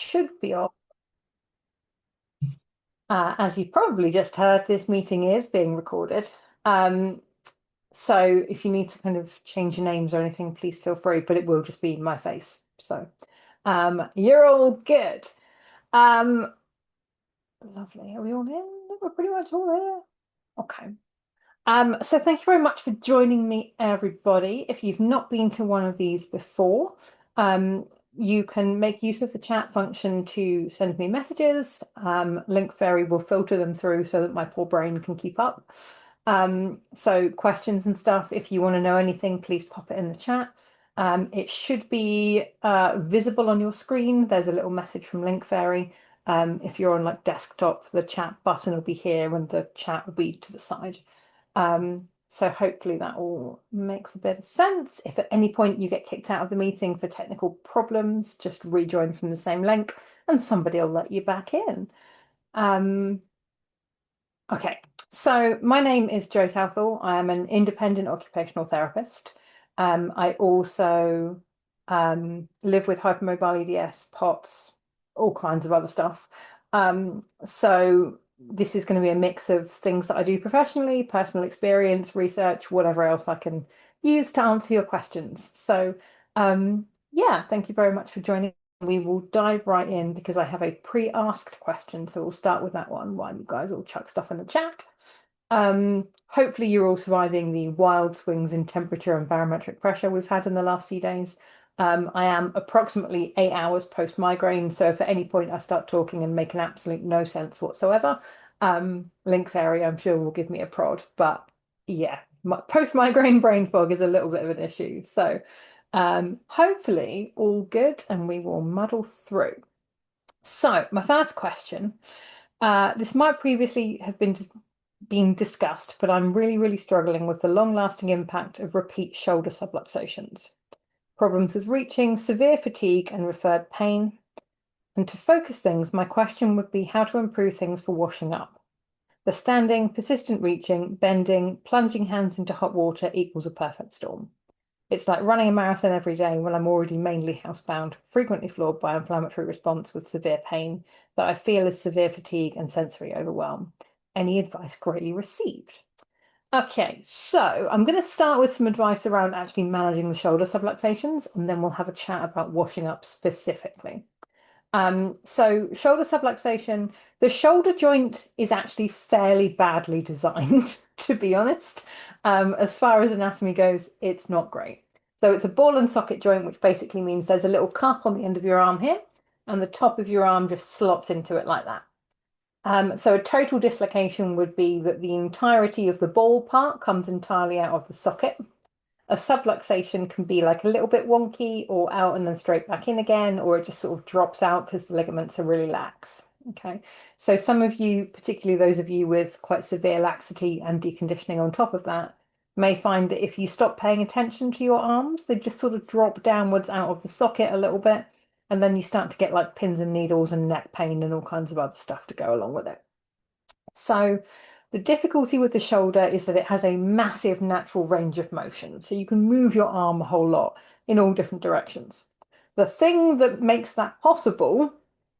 should be off. As you probably just heard, this meeting is being recorded. So if you need to kind of change your names or anything, please feel free, but it will just be my face. So you're all good. Lovely. Are we all in? We're pretty much all here. Okay. So thank you very much for joining me, everybody. If you've not been to one of these before, you can make use of the chat function to send me messages. Link Fairy will filter them through so that my poor brain can keep up. So questions and stuff, if you want to know anything, please pop it in the chat. It should be visible on your screen. There's a little message from Link Fairy. If you're on like desktop, the chat button will be here and the chat will be to the side. So hopefully that all makes a bit of sense. If at any point you get kicked out of the meeting for technical problems, just rejoin from the same link and somebody will let you back in. Okay, so my name is Jo Southall. I am an independent occupational therapist. I also live with hypermobile EDS, POTS, all kinds of other stuff. So this is going to be a mix of things that I do professionally, personal experience, research, whatever else I can use to answer your questions. So yeah, thank you very much for joining. We will dive right in because I have a pre-asked question. So we'll start with that one while you guys all chuck stuff in the chat. Hopefully you're all surviving the wild swings in temperature and barometric pressure we've had in the last few days. I am approximately 8 hours post-migraine, so if at any point I start talking and make an absolute no sense whatsoever, Link Fairy, I'm sure, will give me a prod. But yeah, post-migraine brain fog is a little bit of an issue. So hopefully all good and we will muddle through. So my first question, this might previously have been discussed, but I'm really struggling with the long-lasting impact of repeat shoulder subluxations. Problems with reaching, severe fatigue and referred pain. And to focus things, my question would be how to improve things for washing up. The standing, persistent reaching, bending, plunging hands into hot water equals a perfect storm. It's like running a marathon every day when I'm already mainly housebound, frequently floored by inflammatory response with severe pain that I feel is severe fatigue and sensory overwhelm. Any advice greatly received. Okay, so I'm going to start with some advice around actually managing the shoulder subluxations, and then we'll have a chat about washing up specifically. So shoulder subluxation, the shoulder joint is actually fairly badly designed, to be honest. As far as anatomy goes, it's not great. So it's a ball and socket joint, which basically means there's a little cup on the end of your arm here, and the top of your arm just slots into it like that. So a total dislocation would be that the entirety of the ball part comes entirely out of the socket. A subluxation can be like a little bit wonky or out and then straight back in again, or it just sort of drops out because the ligaments are really lax. Okay, so some of you, particularly those of you with quite severe laxity and deconditioning on top of that, may find that if you stop paying attention to your arms, they just sort of drop downwards out of the socket a little bit. And then you start to get like pins and needles and neck pain and all kinds of other stuff to go along with it. So the difficulty with the shoulder is that it has a massive natural range of motion. So you can move your arm a whole lot in all different directions. The thing that makes that possible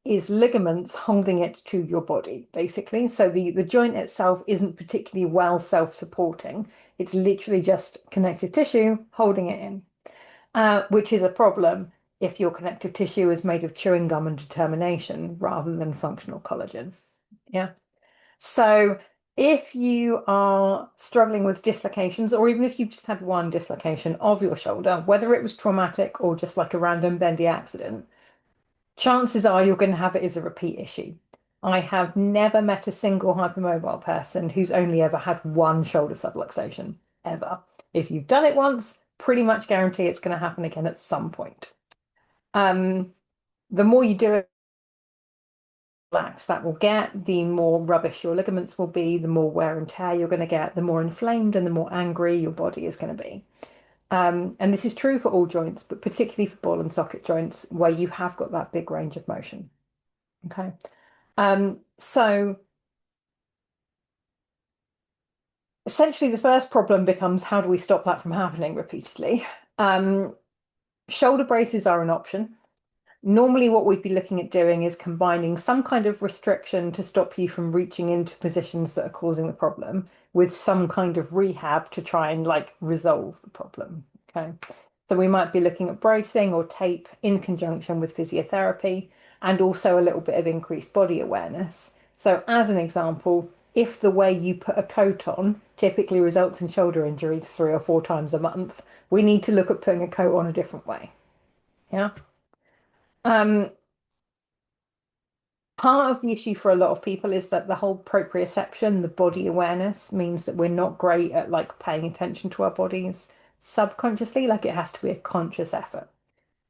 is ligaments holding it to your body, basically. So the joint itself isn't particularly well self-supporting. It's literally just connective tissue holding it in, which is a problem if your connective tissue is made of chewing gum and determination rather than functional collagen. Yeah. So if you are struggling with dislocations, or even if you've just had one dislocation of your shoulder, whether it was traumatic or just like a random bendy accident, chances are you're going to have it as a repeat issue. I have never met a single hypermobile person who's only ever had one shoulder subluxation, ever. If you've done it once, pretty much guarantee it's going to happen again at some point. The more you do it, lax that will get, the more rubbish your ligaments will be, the more wear and tear you're going to get, the more inflamed and the more angry your body is going to be. And this is true for all joints, but particularly for ball and socket joints where you have got that big range of motion. Okay. So essentially the first problem becomes how do we stop that from happening repeatedly? Shoulder braces are an option. Normally, what we'd be looking at doing is combining some kind of restriction to stop you from reaching into positions that are causing the problem with some kind of rehab to try and like resolve the problem. Okay. So we might be looking at bracing or tape in conjunction with physiotherapy and also a little bit of increased body awareness. So, as an example, if the way you put a coat on typically results in shoulder injuries 3 or 4 times a month, we need to look at putting a coat on a different way. Yeah. Um, Part of the issue for a lot of people is that the whole proprioception, the body awareness, means that we're not great at like paying attention to our bodies subconsciously, like it has to be a conscious effort.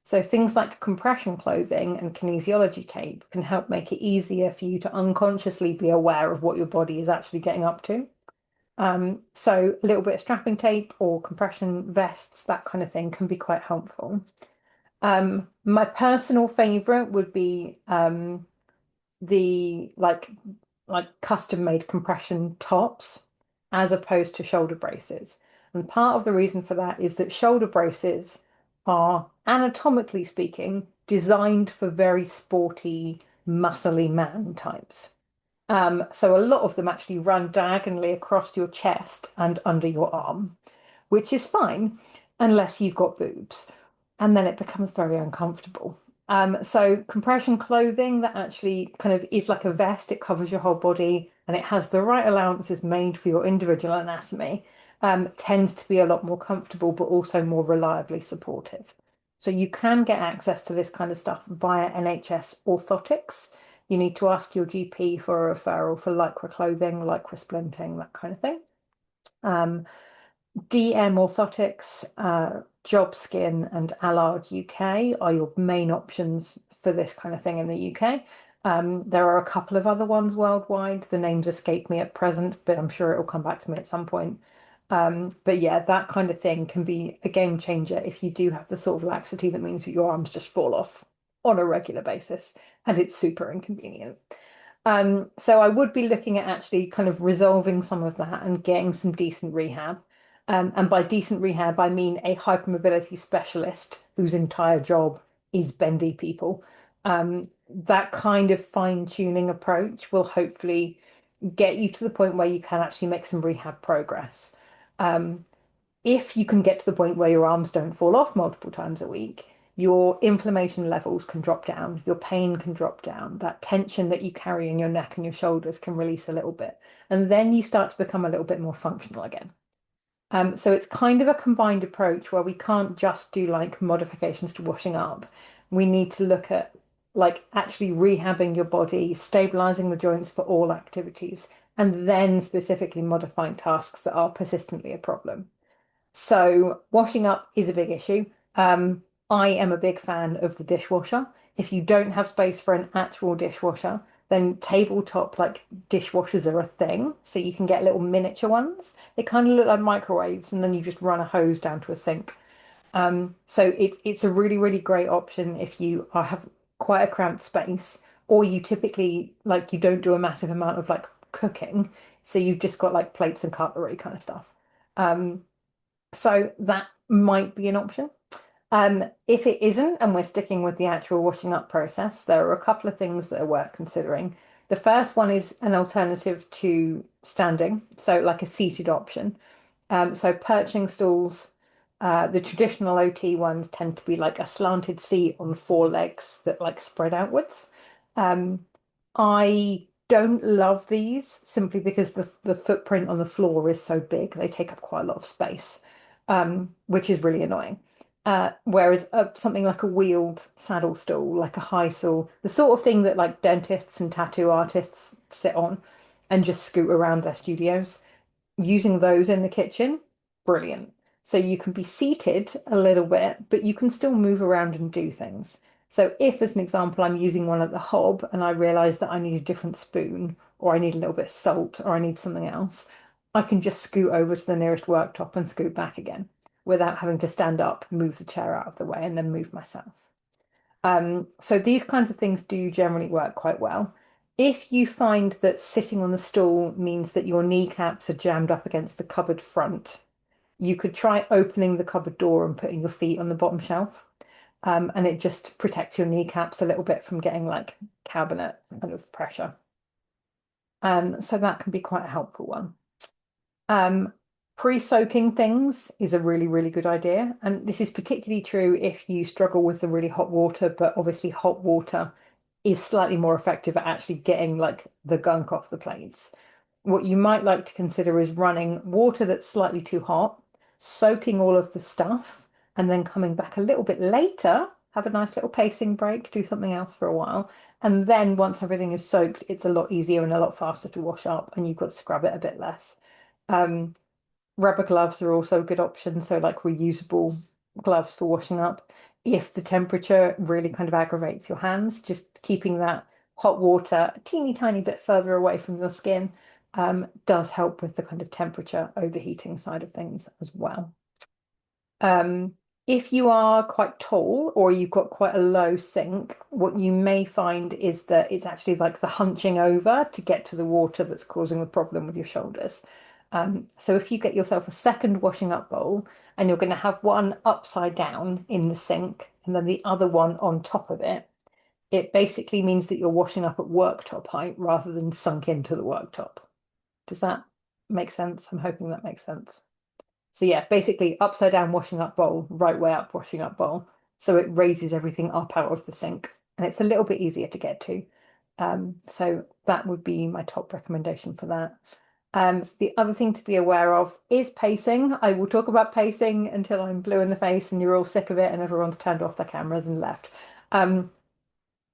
So things like compression clothing and kinesiology tape can help make it easier for you to unconsciously be aware of what your body is actually getting up to. So a little bit of strapping tape or compression vests, that kind of thing can be quite helpful. My personal favorite would be the like custom made compression tops as opposed to shoulder braces. And part of the reason for that is that shoulder braces are anatomically speaking designed for very sporty, muscly man types. So a lot of them actually run diagonally across your chest and under your arm, which is fine unless you've got boobs, and then it becomes very uncomfortable. So compression clothing that actually kind of is like a vest, it covers your whole body and it has the right allowances made for your individual anatomy, tends to be a lot more comfortable, but also more reliably supportive. So you can get access to this kind of stuff via NHS Orthotics. You need to ask your GP for a referral for Lycra clothing, Lycra splinting, that kind of thing. Um, DM Orthotics, Jobskin, and Allard UK are your main options for this kind of thing in the UK. There are a couple of other ones worldwide. The names escape me at present, but I'm sure it will come back to me at some point. But yeah, that kind of thing can be a game changer if you do have the sort of laxity that means that your arms just fall off on a regular basis and it's super inconvenient. So I would be looking at actually kind of resolving some of that and getting some decent rehab. And by decent rehab, I mean a hypermobility specialist whose entire job is bendy people. That kind of fine-tuning approach will hopefully get you to the point where you can actually make some rehab progress. Um, if you can get to the point where your arms don't fall off multiple times a week, your inflammation levels can drop down, your pain can drop down, that tension that you carry in your neck and your shoulders can release a little bit. And then you start to become a little bit more functional again. So it's kind of a combined approach where we can't just do like modifications to washing up. We need to look at like actually rehabbing your body, stabilizing the joints for all activities, and then specifically modifying tasks that are persistently a problem. So washing up is a big issue. I am a big fan of the dishwasher. If you don't have space for an actual dishwasher, then tabletop like dishwashers are a thing. So you can get little miniature ones. They kind of look like microwaves, and then you just run a hose down to a sink. So it's a really, really great option if you have quite a cramped space, or you typically like you don't do a massive amount of like cooking, so you've just got like plates and cutlery kind of stuff. Um, so that might be an option. If it isn't, and we're sticking with the actual washing up process, there are a couple of things that are worth considering. The first one is an alternative to standing, so like a seated option. So perching stools, the traditional OT ones tend to be like a slanted seat on 4 legs that like spread outwards. Um, I don't love these simply because the footprint on the floor is so big. They take up quite a lot of space, which is really annoying. Whereas something like a wheeled saddle stool, like a high stool, the sort of thing that like dentists and tattoo artists sit on and just scoot around their studios, using those in the kitchen, brilliant. So you can be seated a little bit, but you can still move around and do things. So if, as an example, I'm using one at the hob and I realize that I need a different spoon, or I need a little bit of salt, or I need something else, I can just scoot over to the nearest worktop and scoot back again without having to stand up, move the chair out of the way, and then move myself. So these kinds of things do generally work quite well. If you find that sitting on the stool means that your kneecaps are jammed up against the cupboard front, you could try opening the cupboard door and putting your feet on the bottom shelf. And it just protects your kneecaps a little bit from getting like cabinet kind of pressure. So that can be quite a helpful one. Um, Pre-soaking things is a really, really good idea. And this is particularly true if you struggle with the really hot water, but obviously hot water is slightly more effective at actually getting like the gunk off the plates. What you might like to consider is running water that's slightly too hot, soaking all of the stuff, and then coming back a little bit later, have a nice little pacing break, do something else for a while. And then once everything is soaked, it's a lot easier and a lot faster to wash up, and you've got to scrub it a bit less. Um, Rubber gloves are also a good option, so like reusable gloves for washing up. If the temperature really kind of aggravates your hands, just keeping that hot water a teeny tiny bit further away from your skin does help with the kind of temperature overheating side of things as well. Um, if you are quite tall or you've got quite a low sink, what you may find is that it's actually like the hunching over to get to the water that's causing the problem with your shoulders. So if you get yourself a second washing up bowl and you're going to have one upside down in the sink and then the other one on top of it, it basically means that you're washing up at worktop height rather than sunk into the worktop. Does that make sense? I'm hoping that makes sense. So yeah, basically upside down washing up bowl, right way up washing up bowl. So it raises everything up out of the sink and it's a little bit easier to get to. So that would be my top recommendation for that. The other thing to be aware of is pacing. I will talk about pacing until I'm blue in the face and you're all sick of it and everyone's turned off their cameras and left.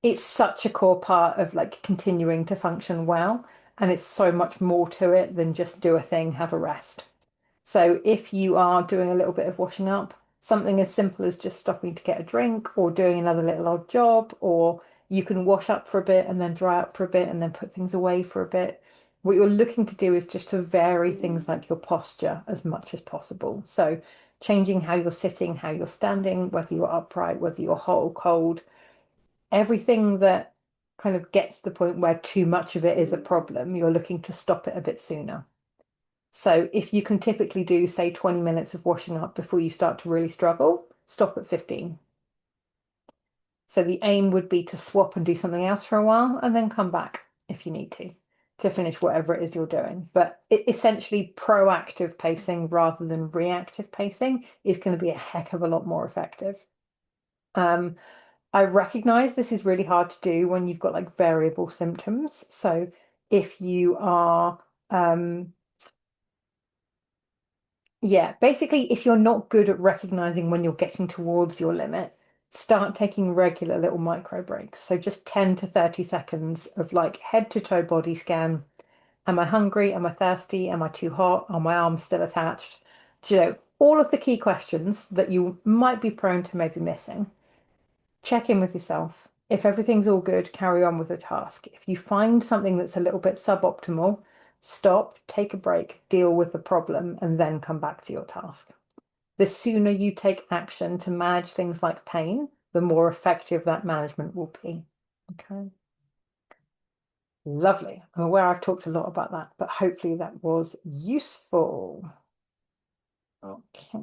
It's such a core part of like continuing to function well, and it's so much more to it than just do a thing, have a rest. So if you are doing a little bit of washing up, something as simple as just stopping to get a drink or doing another little odd job, or you can wash up for a bit and then dry up for a bit and then put things away for a bit. What you're looking to do is just to vary things like your posture as much as possible. So changing how you're sitting, how you're standing, whether you're upright, whether you're hot or cold, everything that kind of gets to the point where too much of it is a problem, you're looking to stop it a bit sooner. So if you can typically do, say, 20 minutes of washing up before you start to really struggle, stop at 15. So the aim would be to swap and do something else for a while and then come back if you need to finish whatever it is you're doing. But essentially proactive pacing rather than reactive pacing is going to be a heck of a lot more effective. I recognize this is really hard to do when you've got like variable symptoms. So if you are yeah, basically, if you're not good at recognizing when you're getting towards your limit, start taking regular little micro breaks. So just 10 to 30 seconds of like head to toe body scan. Am I hungry? Am I thirsty? Am I too hot? Are my arms still attached? All of the key questions that you might be prone to maybe missing. Check in with yourself. If everything's all good, carry on with the task. If you find something that's a little bit suboptimal, stop, take a break, deal with the problem, and then come back to your task. The sooner you take action to manage things like pain, the more effective that management will be. Okay. Lovely. I'm aware I've talked a lot about that, but hopefully that was useful. Okay.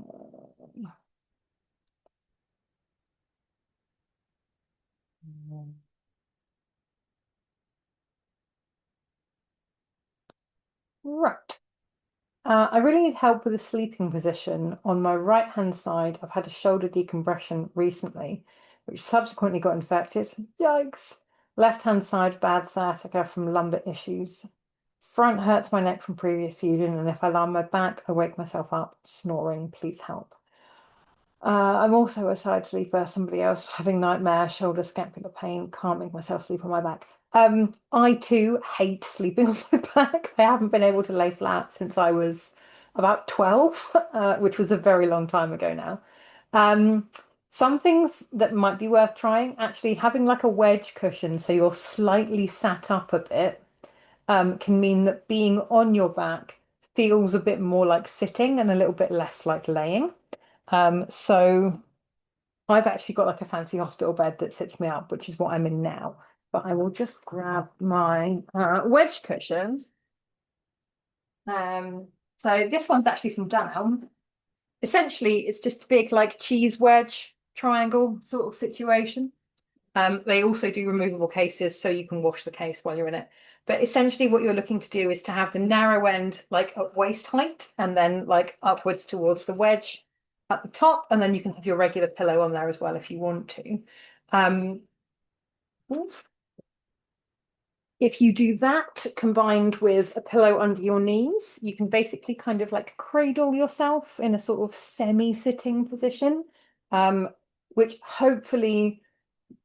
Right. I really need help with a sleeping position. On my right hand side, I've had a shoulder decompression recently, which subsequently got infected. Yikes. Left hand side, bad sciatica from lumbar issues. Front hurts my neck from previous fusion, and if I lie on my back, I wake myself up snoring. Please help. I'm also a side sleeper, somebody else having nightmare, shoulder scapular pain, can't make myself sleep on my back. I too hate sleeping on my back. I haven't been able to lay flat since I was about 12, which was a very long time ago now. Um, some things that might be worth trying, actually having like a wedge cushion so you're slightly sat up a bit, can mean that being on your back feels a bit more like sitting and a little bit less like laying. So I've actually got like a fancy hospital bed that sits me up, which is what I'm in now. But I will just grab my wedge cushions. So this one's actually from Dunelm. Essentially, it's just a big like cheese wedge triangle sort of situation. They also do removable cases, so you can wash the case while you're in it. But essentially what you're looking to do is to have the narrow end like at waist height and then like upwards towards the wedge at the top, and then you can have your regular pillow on there as well if you want to. Um, if you do that combined with a pillow under your knees, you can basically kind of like cradle yourself in a sort of semi-sitting position, which hopefully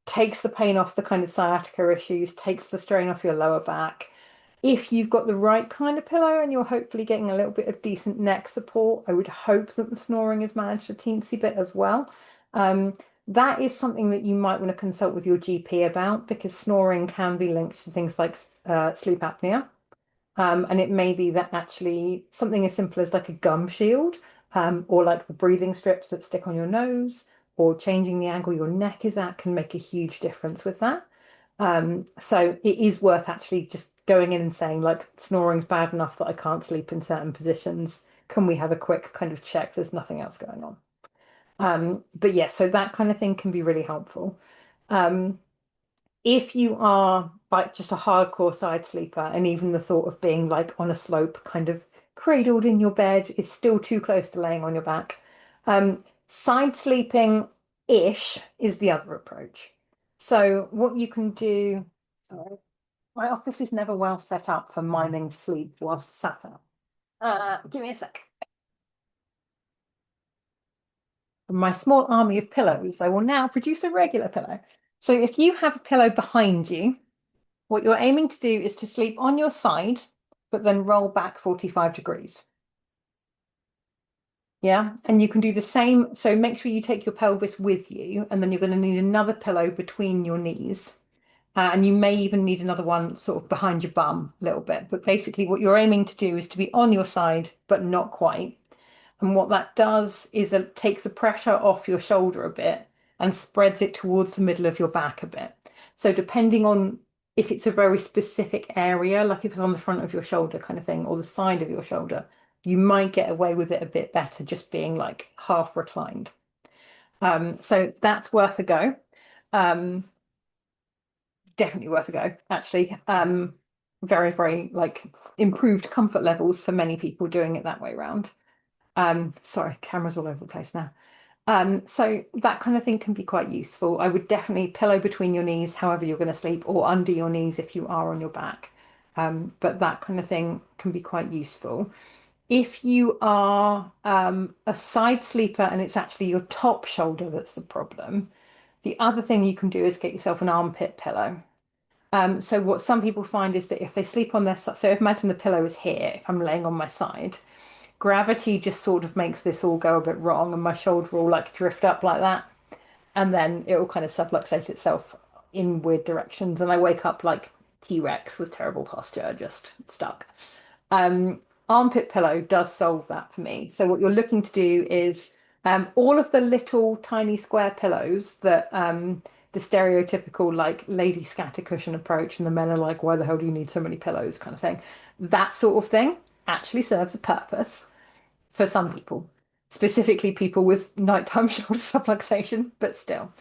takes the pain off the kind of sciatica issues, takes the strain off your lower back. If you've got the right kind of pillow and you're hopefully getting a little bit of decent neck support, I would hope that the snoring is managed a teensy bit as well. That is something that you might want to consult with your GP about, because snoring can be linked to things like sleep apnea. And it may be that actually something as simple as like a gum shield, or like the breathing strips that stick on your nose, or changing the angle your neck is at can make a huge difference with that. So it is worth actually just going in and saying, like, snoring's bad enough that I can't sleep in certain positions. Can we have a quick kind of check there's nothing else going on? But yeah, so that kind of thing can be really helpful. Um, if you are like just a hardcore side sleeper, and even the thought of being like on a slope, kind of cradled in your bed, is still too close to laying on your back, side sleeping-ish is the other approach. So what you can do, sorry, my office is never well set up for miming sleep whilst sat up. Give me a sec. From my small army of pillows, I will now produce a regular pillow. So if you have a pillow behind you, what you're aiming to do is to sleep on your side, but then roll back 45 degrees. Yeah, and you can do the same. So make sure you take your pelvis with you, and then you're going to need another pillow between your knees. And you may even need another one sort of behind your bum a little bit. But basically, what you're aiming to do is to be on your side, but not quite. And what that does is it takes the pressure off your shoulder a bit and spreads it towards the middle of your back a bit. So depending on if it's a very specific area, like if it's on the front of your shoulder kind of thing, or the side of your shoulder, you might get away with it a bit better just being like half reclined. So that's worth a go. Um, Definitely worth a go, actually. Very, very like improved comfort levels for many people doing it that way around. Sorry, camera's all over the place now. So that kind of thing can be quite useful. I would definitely pillow between your knees, however you're going to sleep, or under your knees if you are on your back. But that kind of thing can be quite useful. If you are a side sleeper and it's actually your top shoulder that's the problem, the other thing you can do is get yourself an armpit pillow. So what some people find is that if they sleep on their side, so imagine the pillow is here, if I'm laying on my side, gravity just sort of makes this all go a bit wrong, and my shoulder will like drift up like that, and then it will kind of subluxate itself in weird directions, and I wake up like T-Rex with terrible posture, just stuck. Armpit pillow does solve that for me. So what you're looking to do is all of the little tiny square pillows that the stereotypical like lady scatter cushion approach, and the men are like, why the hell do you need so many pillows kind of thing. That sort of thing actually serves a purpose for some people, specifically people with nighttime shoulder subluxation, but still.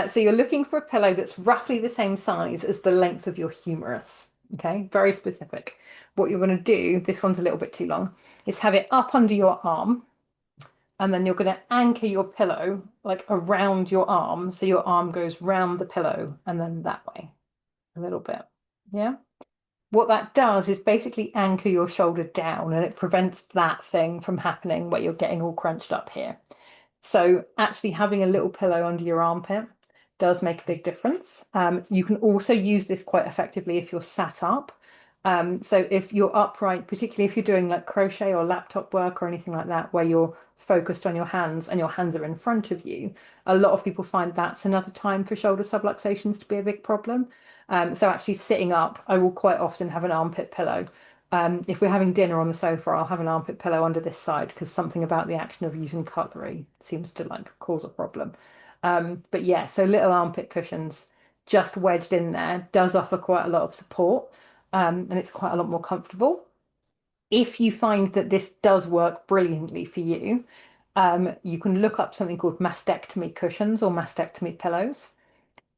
So you're looking for a pillow that's roughly the same size as the length of your humerus. Okay, very specific. What you're going to do, this one's a little bit too long, is have it up under your arm, and then you're going to anchor your pillow like around your arm, so your arm goes round the pillow and then that way a little bit. Yeah. What that does is basically anchor your shoulder down, and it prevents that thing from happening where you're getting all crunched up here. So actually having a little pillow under your armpit does make a big difference. You can also use this quite effectively if you're sat up. So if you're upright, particularly if you're doing like crochet or laptop work or anything like that, where you're focused on your hands and your hands are in front of you, a lot of people find that's another time for shoulder subluxations to be a big problem. So actually sitting up, I will quite often have an armpit pillow. If we're having dinner on the sofa, I'll have an armpit pillow under this side, because something about the action of using cutlery seems to like cause a problem. But yeah, so little armpit cushions just wedged in there does offer quite a lot of support, and it's quite a lot more comfortable. If you find that this does work brilliantly for you, You can look up something called mastectomy cushions or mastectomy pillows.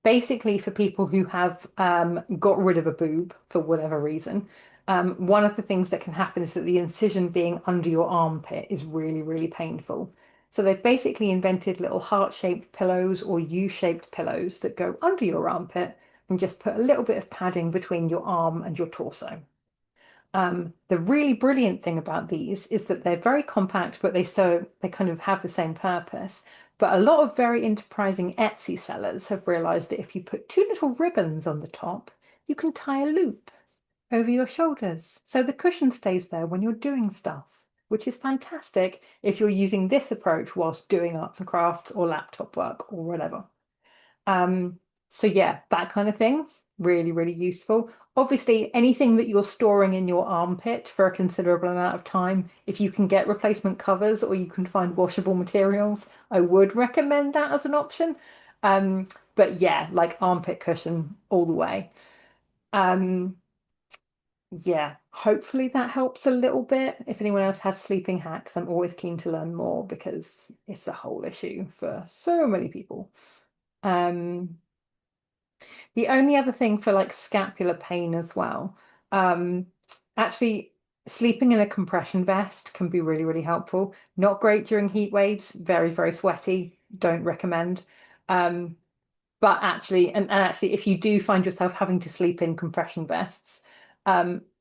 Basically, for people who have got rid of a boob for whatever reason, one of the things that can happen is that the incision being under your armpit is really, really painful. So they've basically invented little heart-shaped pillows or U-shaped pillows that go under your armpit and just put a little bit of padding between your arm and your torso. The really brilliant thing about these is that they're very compact, but they kind of have the same purpose. But a lot of very enterprising Etsy sellers have realized that if you put two little ribbons on the top, you can tie a loop over your shoulders. So the cushion stays there when you're doing stuff, which is fantastic if you're using this approach whilst doing arts and crafts or laptop work or whatever. Um, so yeah, that kind of thing, really, really useful. Obviously, anything that you're storing in your armpit for a considerable amount of time, if you can get replacement covers or you can find washable materials, I would recommend that as an option. But yeah, like armpit cushion all the way. Um, yeah, hopefully that helps a little bit. If anyone else has sleeping hacks, I'm always keen to learn more because it's a whole issue for so many people. Um, The only other thing for like scapular pain as well, um, actually sleeping in a compression vest can be really, really helpful. Not great during heat waves, very, very sweaty, don't recommend. Um, but actually, and actually, if you do find yourself having to sleep in compression vests,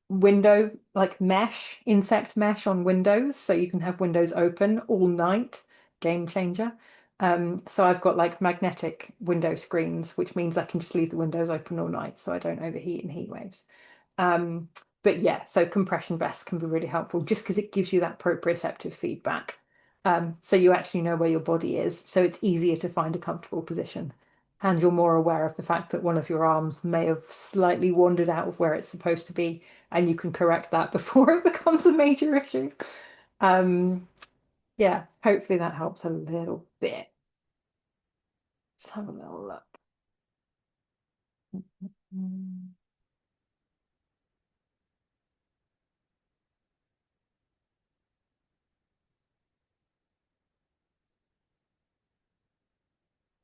window like mesh, insect mesh on windows, so you can have windows open all night, game changer. So I've got like magnetic window screens, which means I can just leave the windows open all night so I don't overheat in heat waves. Um, but yeah, so compression vests can be really helpful just because it gives you that proprioceptive feedback. So you actually know where your body is, so it's easier to find a comfortable position. And you're more aware of the fact that one of your arms may have slightly wandered out of where it's supposed to be, and you can correct that before it becomes a major issue. Um, yeah, hopefully that helps a little bit. Let's have a little look. Mm,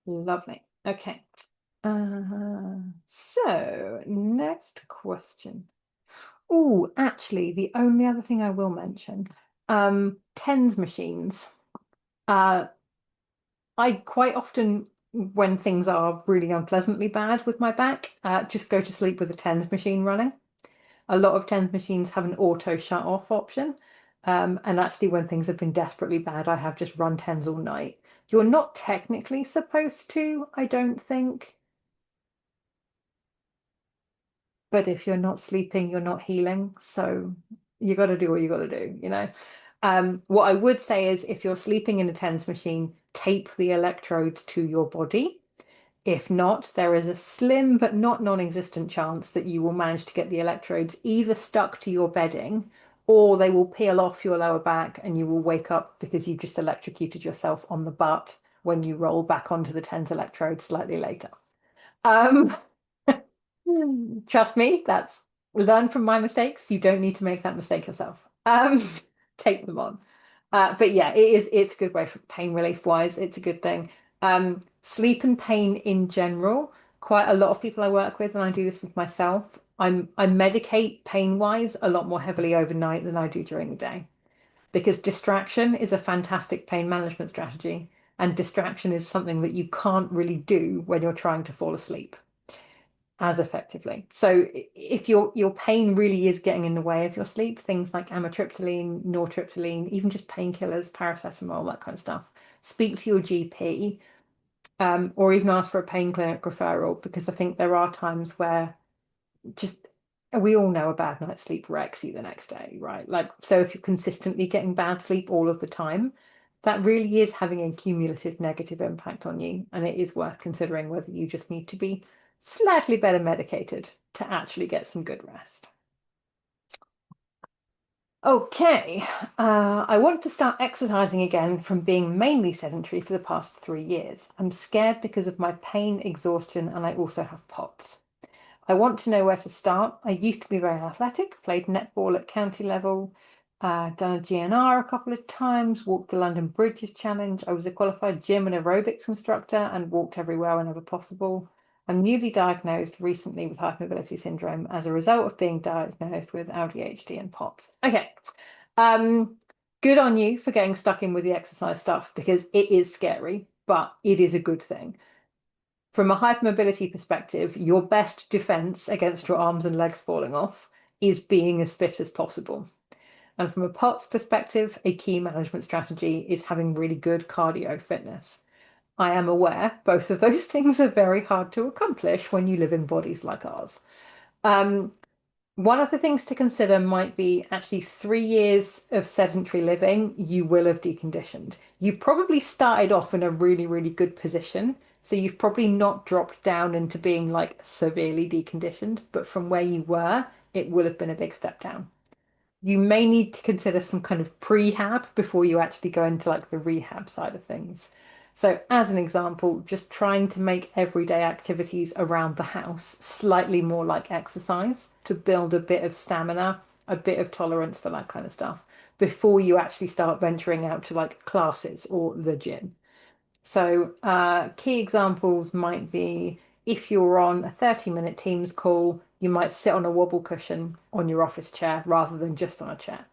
lovely. Okay. So next question. Oh, actually, the only other thing I will mention, TENS machines. Uh, I quite often, when things are really unpleasantly bad with my back, just go to sleep with a TENS machine running. A lot of TENS machines have an auto shut off option. And actually, when things have been desperately bad, I have just run TENS all night. You're not technically supposed to, I don't think. But if you're not sleeping, you're not healing. So you got to do what you got to do, you know? What I would say is if you're sleeping in a TENS machine, tape the electrodes to your body. If not, there is a slim but not non-existent chance that you will manage to get the electrodes either stuck to your bedding or they will peel off your lower back and you will wake up because you just electrocuted yourself on the butt when you roll back onto the TENS electrode slightly later. Um, Trust me, that's learn from my mistakes. You don't need to make that mistake yourself. Take them on. But yeah, it's a good way for pain relief wise. It's a good thing. Sleep and pain in general, quite a lot of people I work with, and I do this with myself. I medicate pain wise a lot more heavily overnight than I do during the day because distraction is a fantastic pain management strategy, and distraction is something that you can't really do when you're trying to fall asleep as effectively. So if your pain really is getting in the way of your sleep, things like amitriptyline, nortriptyline, even just painkillers, paracetamol, that kind of stuff, speak to your GP, or even ask for a pain clinic referral because I think there are times where just we all know a bad night's sleep wrecks you the next day, right? Like, so if you're consistently getting bad sleep all of the time, that really is having a cumulative negative impact on you. And it is worth considering whether you just need to be slightly better medicated to actually get some good rest. Okay, I want to start exercising again from being mainly sedentary for the past 3 years. I'm scared because of my pain, exhaustion, and I also have POTS. I want to know where to start. I used to be very athletic, played netball at county level. Done a GNR a couple of times, walked the London Bridges Challenge. I was a qualified gym and aerobics instructor and walked everywhere whenever possible. I'm newly diagnosed recently with hypermobility syndrome as a result of being diagnosed with ADHD and POTS. Okay. Good on you for getting stuck in with the exercise stuff because it is scary, but it is a good thing. From a hypermobility perspective, your best defense against your arms and legs falling off is being as fit as possible. And from a POTS perspective, a key management strategy is having really good cardio fitness. I am aware both of those things are very hard to accomplish when you live in bodies like ours. One of the things to consider might be actually 3 years of sedentary living, you will have deconditioned. You probably started off in a really, really good position. So you've probably not dropped down into being like severely deconditioned, but from where you were, it will have been a big step down. You may need to consider some kind of prehab before you actually go into like the rehab side of things. So, as an example, just trying to make everyday activities around the house slightly more like exercise to build a bit of stamina, a bit of tolerance for that kind of stuff before you actually start venturing out to like classes or the gym. So, key examples might be if you're on a 30-minute Teams call, you might sit on a wobble cushion on your office chair rather than just on a chair.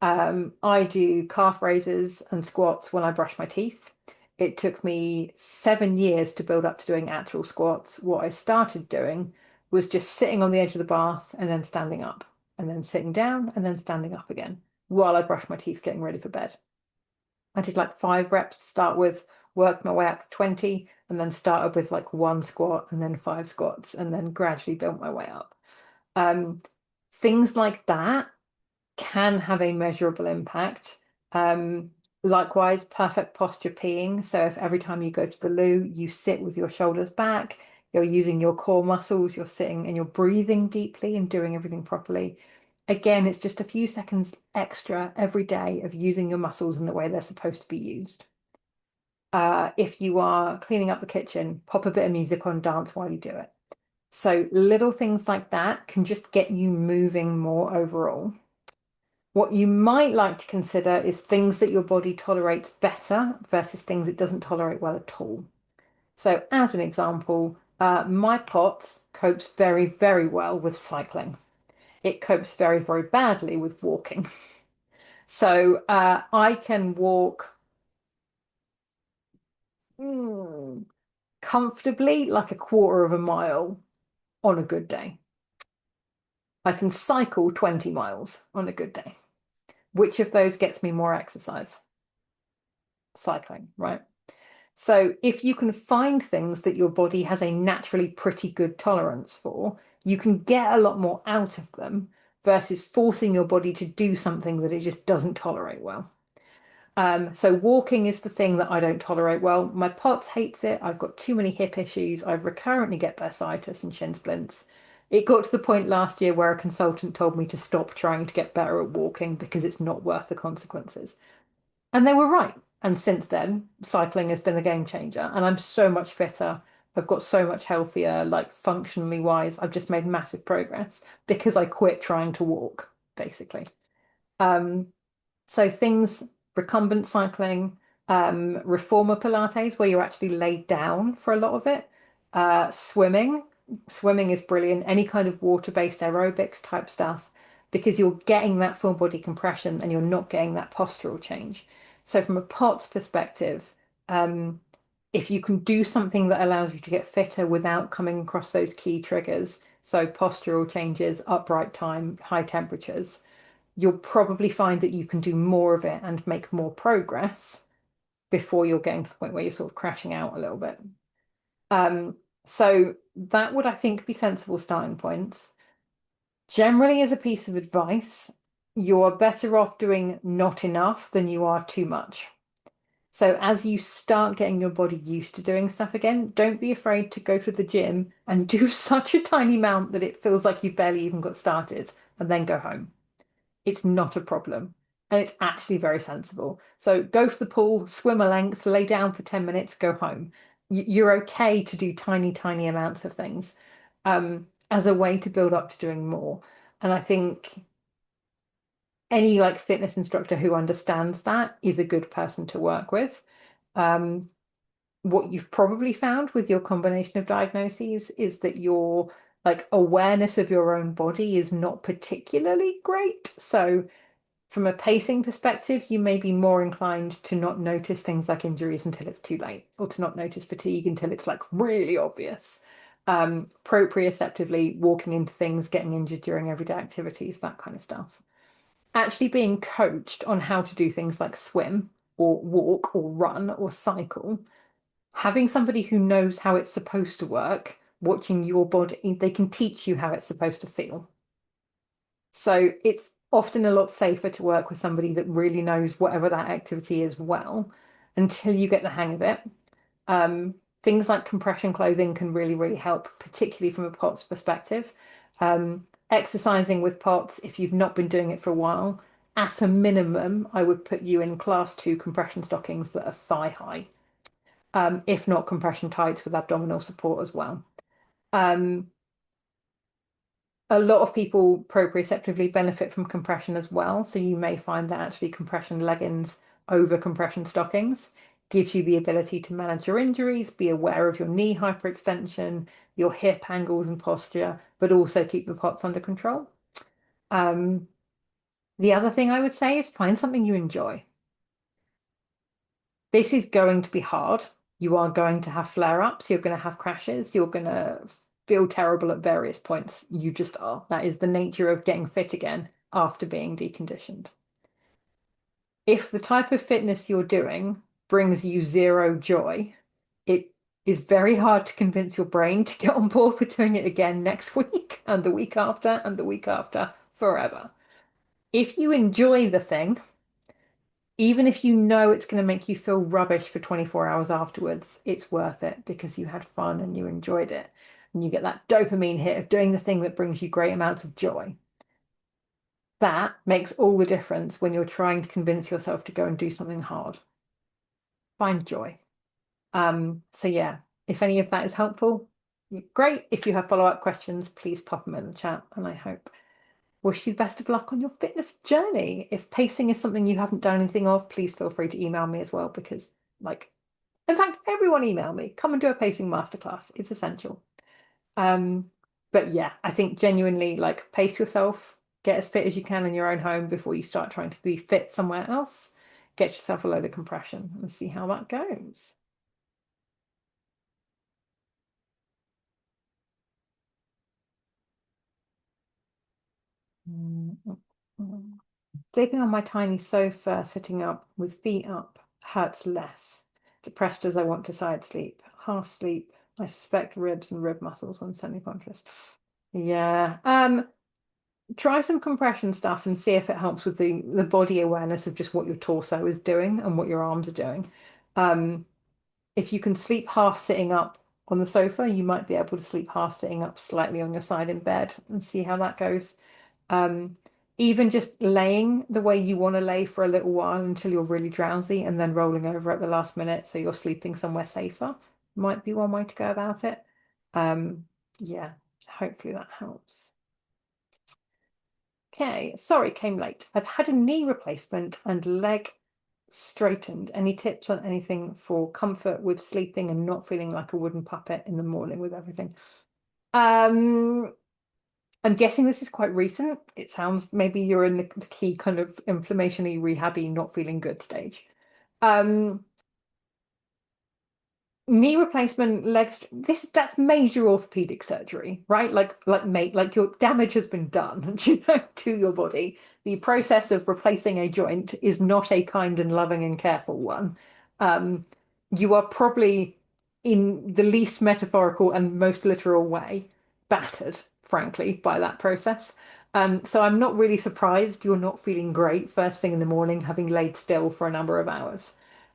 I do calf raises and squats when I brush my teeth. It took me 7 years to build up to doing actual squats. What I started doing was just sitting on the edge of the bath and then standing up, and then sitting down and then standing up again while I brush my teeth, getting ready for bed. I did like 5 reps to start with, worked my way up to 20, and then started with like 1 squat and then 5 squats, and then gradually built my way up. Um, Things like that can have a measurable impact. Likewise, perfect posture peeing. So if every time you go to the loo, you sit with your shoulders back, you're using your core muscles, you're sitting and you're breathing deeply and doing everything properly. Again, it's just a few seconds extra every day of using your muscles in the way they're supposed to be used. If you are cleaning up the kitchen, pop a bit of music on, dance while you do it. So little things like that can just get you moving more overall. What you might like to consider is things that your body tolerates better versus things it doesn't tolerate well at all. So as an example, my POTS copes very, very well with cycling. It copes very, very badly with walking. So I can walk comfortably like a quarter of a mile on a good day. I can cycle 20 miles on a good day. Which of those gets me more exercise? Cycling, right? So if you can find things that your body has a naturally pretty good tolerance for, you can get a lot more out of them versus forcing your body to do something that it just doesn't tolerate well. So walking is the thing that I don't tolerate well. My POTS hates it. I've got too many hip issues. I recurrently get bursitis and shin splints. It got to the point last year where a consultant told me to stop trying to get better at walking because it's not worth the consequences. And they were right. And since then, cycling has been a game changer. And I'm so much fitter. I've got so much healthier, like functionally wise. I've just made massive progress because I quit trying to walk, basically. Um, so things, recumbent cycling, reformer Pilates, where you're actually laid down for a lot of it. Swimming. Swimming is brilliant. Any kind of water-based aerobics type stuff, because you're getting that full body compression and you're not getting that postural change. So from a POTS perspective, if you can do something that allows you to get fitter without coming across those key triggers, so postural changes, upright time, high temperatures, you'll probably find that you can do more of it and make more progress before you're getting to the point where you're sort of crashing out a little bit. So that would, I think, be sensible starting points. Generally, as a piece of advice, you are better off doing not enough than you are too much. So as you start getting your body used to doing stuff again, don't be afraid to go to the gym and do such a tiny amount that it feels like you've barely even got started and then go home. It's not a problem. And it's actually very sensible. So go to the pool, swim a length, lay down for 10 minutes, go home. You're okay to do tiny, tiny amounts of things as a way to build up to doing more. And I think any like fitness instructor who understands that is a good person to work with. Um, what you've probably found with your combination of diagnoses is that your like awareness of your own body is not particularly great. So from a pacing perspective, you may be more inclined to not notice things like injuries until it's too late, or to not notice fatigue until it's like really obvious. Proprioceptively, walking into things, getting injured during everyday activities, that kind of stuff. Actually being coached on how to do things like swim or walk or run or cycle, having somebody who knows how it's supposed to work, watching your body, they can teach you how it's supposed to feel. So it's often a lot safer to work with somebody that really knows whatever that activity is well until you get the hang of it. Things like compression clothing can really, really help, particularly from a POTS perspective. Exercising with POTS, if you've not been doing it for a while, at a minimum, I would put you in class 2 compression stockings that are thigh high, if not compression tights with abdominal support as well. Um, a lot of people proprioceptively benefit from compression as well. So you may find that actually compression leggings over compression stockings gives you the ability to manage your injuries, be aware of your knee hyperextension, your hip angles and posture, but also keep the POTS under control. Um, the other thing I would say is find something you enjoy. This is going to be hard. You are going to have flare-ups, you're going to have crashes, you're going to feel terrible at various points. You just are. That is the nature of getting fit again after being deconditioned. If the type of fitness you're doing brings you zero joy, it is very hard to convince your brain to get on board with doing it again next week and the week after and the week after forever. If you enjoy the thing, even if you know it's going to make you feel rubbish for 24 hours afterwards, it's worth it because you had fun and you enjoyed it. And you get that dopamine hit of doing the thing that brings you great amounts of joy. That makes all the difference when you're trying to convince yourself to go and do something hard. Find joy. So yeah, if any of that is helpful, great. If you have follow-up questions, please pop them in the chat, and I hope wish you the best of luck on your fitness journey. If pacing is something you haven't done anything of, please feel free to email me as well because, like, in fact, everyone email me. Come and do a pacing masterclass. It's essential. Um, but yeah, I think genuinely, like, pace yourself, get as fit as you can in your own home before you start trying to be fit somewhere else. Get yourself a load of compression and see how that goes. Mm, mm, mm. Sleeping on my tiny sofa, sitting up with feet up, hurts less. Depressed as I want to side sleep. Half sleep. I suspect ribs and rib muscles when semi-conscious. Yeah. Try some compression stuff and see if it helps with the body awareness of just what your torso is doing and what your arms are doing. Um, if you can sleep half sitting up on the sofa, you might be able to sleep half sitting up slightly on your side in bed and see how that goes. Um, Even just laying the way you want to lay for a little while until you're really drowsy and then rolling over at the last minute so you're sleeping somewhere safer might be one way to go about it. Um, yeah, hopefully that helps. Okay, sorry, came late. I've had a knee replacement and leg straightened. Any tips on anything for comfort with sleeping and not feeling like a wooden puppet in the morning with everything? Um, I'm guessing this is quite recent. It sounds maybe you're in the key kind of inflammation-y, rehabby, not feeling good stage. Um, Knee replacement, legs. That's major orthopedic surgery, right? Like your damage has been done, to your body. The process of replacing a joint is not a kind and loving and careful one. Um, you are probably, in the least metaphorical and most literal way, battered, frankly, by that process. So I'm not really surprised you're not feeling great first thing in the morning, having laid still for a number of hours.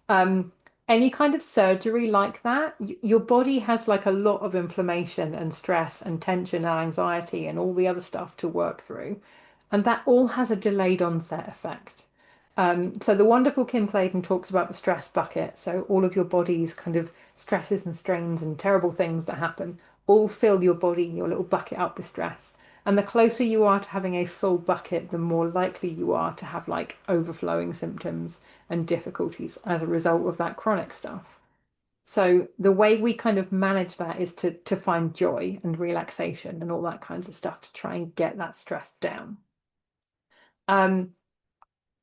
Um, any kind of surgery like that, your body has like a lot of inflammation and stress and tension and anxiety and all the other stuff to work through. And that all has a delayed onset effect. So the wonderful Kim Clayton talks about the stress bucket. So all of your body's kind of stresses and strains and terrible things that happen all fill your body, your little bucket up with stress. And the closer you are to having a full bucket, the more likely you are to have like overflowing symptoms and difficulties as a result of that chronic stuff. So the way we kind of manage that is to find joy and relaxation and all that kinds of stuff to try and get that stress down. Um,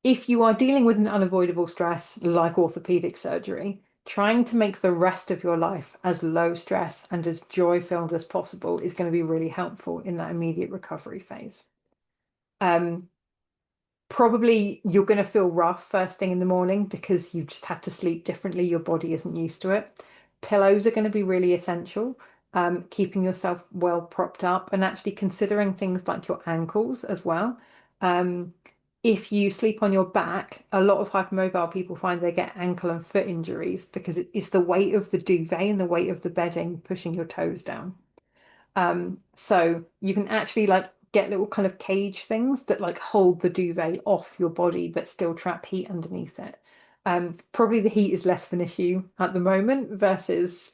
if you are dealing with an unavoidable stress like orthopedic surgery, trying to make the rest of your life as low stress and as joy-filled as possible is going to be really helpful in that immediate recovery phase. Um, Probably you're going to feel rough first thing in the morning because you just had to sleep differently. Your body isn't used to it. Pillows are going to be really essential. Keeping yourself well propped up and actually considering things like your ankles as well. Um, if you sleep on your back, a lot of hypermobile people find they get ankle and foot injuries because it's the weight of the duvet and the weight of the bedding pushing your toes down. So you can actually like get little kind of cage things that like hold the duvet off your body but still trap heat underneath it. Probably the heat is less of an issue at the moment versus,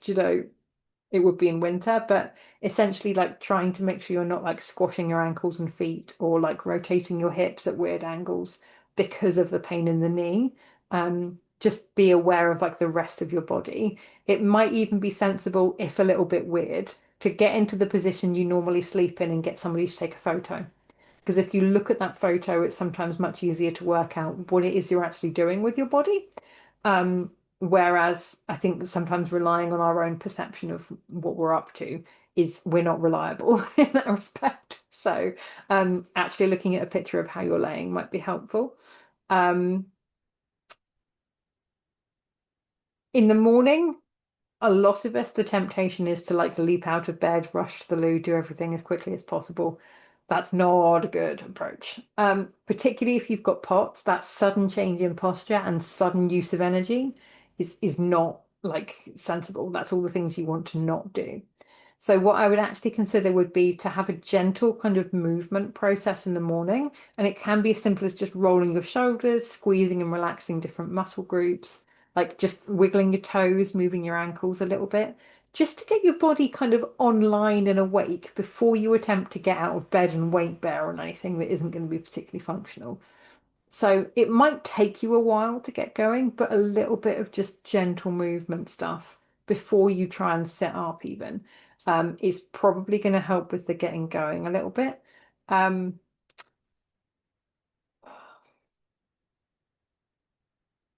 it would be in winter, but essentially like trying to make sure you're not like squashing your ankles and feet or like rotating your hips at weird angles because of the pain in the knee. Just be aware of like the rest of your body. It might even be sensible, if a little bit weird, to get into the position you normally sleep in and get somebody to take a photo. Because if you look at that photo, it's sometimes much easier to work out what it is you're actually doing with your body. Um, Whereas I think sometimes relying on our own perception of what we're up to is we're not reliable in that respect. So actually looking at a picture of how you're laying might be helpful. Um, in the morning, a lot of us, the temptation is to like leap out of bed, rush to the loo, do everything as quickly as possible. That's not a good approach. Particularly if you've got POTS, that sudden change in posture and sudden use of energy is not like sensible. That's all the things you want to not do. So what I would actually consider would be to have a gentle kind of movement process in the morning. And it can be as simple as just rolling your shoulders, squeezing and relaxing different muscle groups, like just wiggling your toes, moving your ankles a little bit, just to get your body kind of online and awake before you attempt to get out of bed and weight bear on anything that isn't going to be particularly functional. So it might take you a while to get going, but a little bit of just gentle movement stuff before you try and sit up even is probably going to help with the getting going a little bit. Um,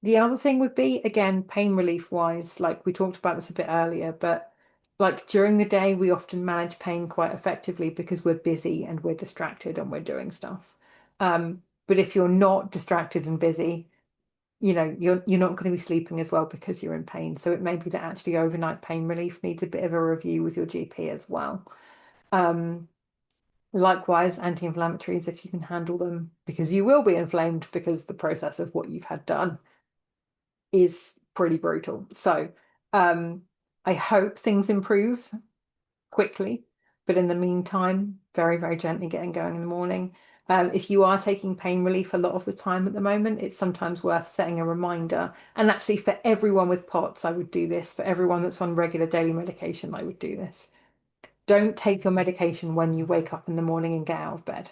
The other thing would be, again, pain relief wise, like we talked about this a bit earlier, but like during the day, we often manage pain quite effectively because we're busy and we're distracted and we're doing stuff. But if you're not distracted and busy, you're not going to be sleeping as well because you're in pain. So it may be that actually overnight pain relief needs a bit of a review with your GP as well. Um, Likewise, anti-inflammatories if you can handle them, because you will be inflamed because the process of what you've had done is pretty brutal. So I hope things improve quickly, but in the meantime, very, very gently getting going in the morning. If you are taking pain relief a lot of the time at the moment, it's sometimes worth setting a reminder. And actually, for everyone with POTS, I would do this. For everyone that's on regular daily medication, I would do this. Don't take your medication when you wake up in the morning and get out of bed,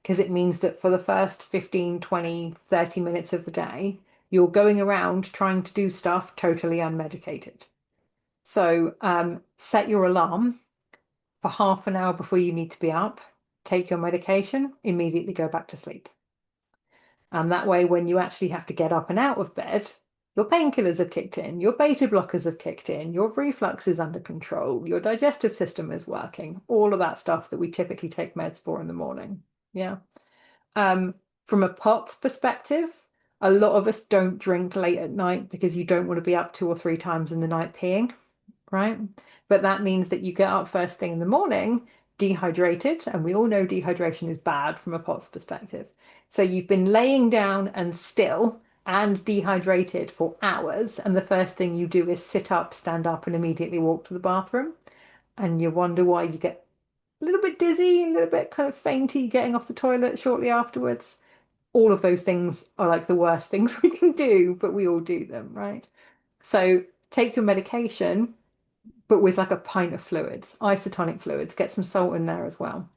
because it means that for the first 15, 20, 30 minutes of the day, you're going around trying to do stuff totally unmedicated. So set your alarm for half an hour before you need to be up, take your medication, immediately go back to sleep. And that way, when you actually have to get up and out of bed, your painkillers have kicked in, your beta blockers have kicked in, your reflux is under control, your digestive system is working, all of that stuff that we typically take meds for in the morning. Yeah. From a POTS perspective, a lot of us don't drink late at night because you don't want to be up 2 or 3 times in the night peeing, right? But that means that you get up first thing in the morning dehydrated, and we all know dehydration is bad from a POTS perspective. So you've been laying down and still and dehydrated for hours, and the first thing you do is sit up, stand up, and immediately walk to the bathroom. And you wonder why you get a little bit dizzy, a little bit kind of fainty getting off the toilet shortly afterwards. All of those things are like the worst things we can do, but we all do them, right? So take your medication, but with like a pint of fluids, isotonic fluids, get some salt in there as well.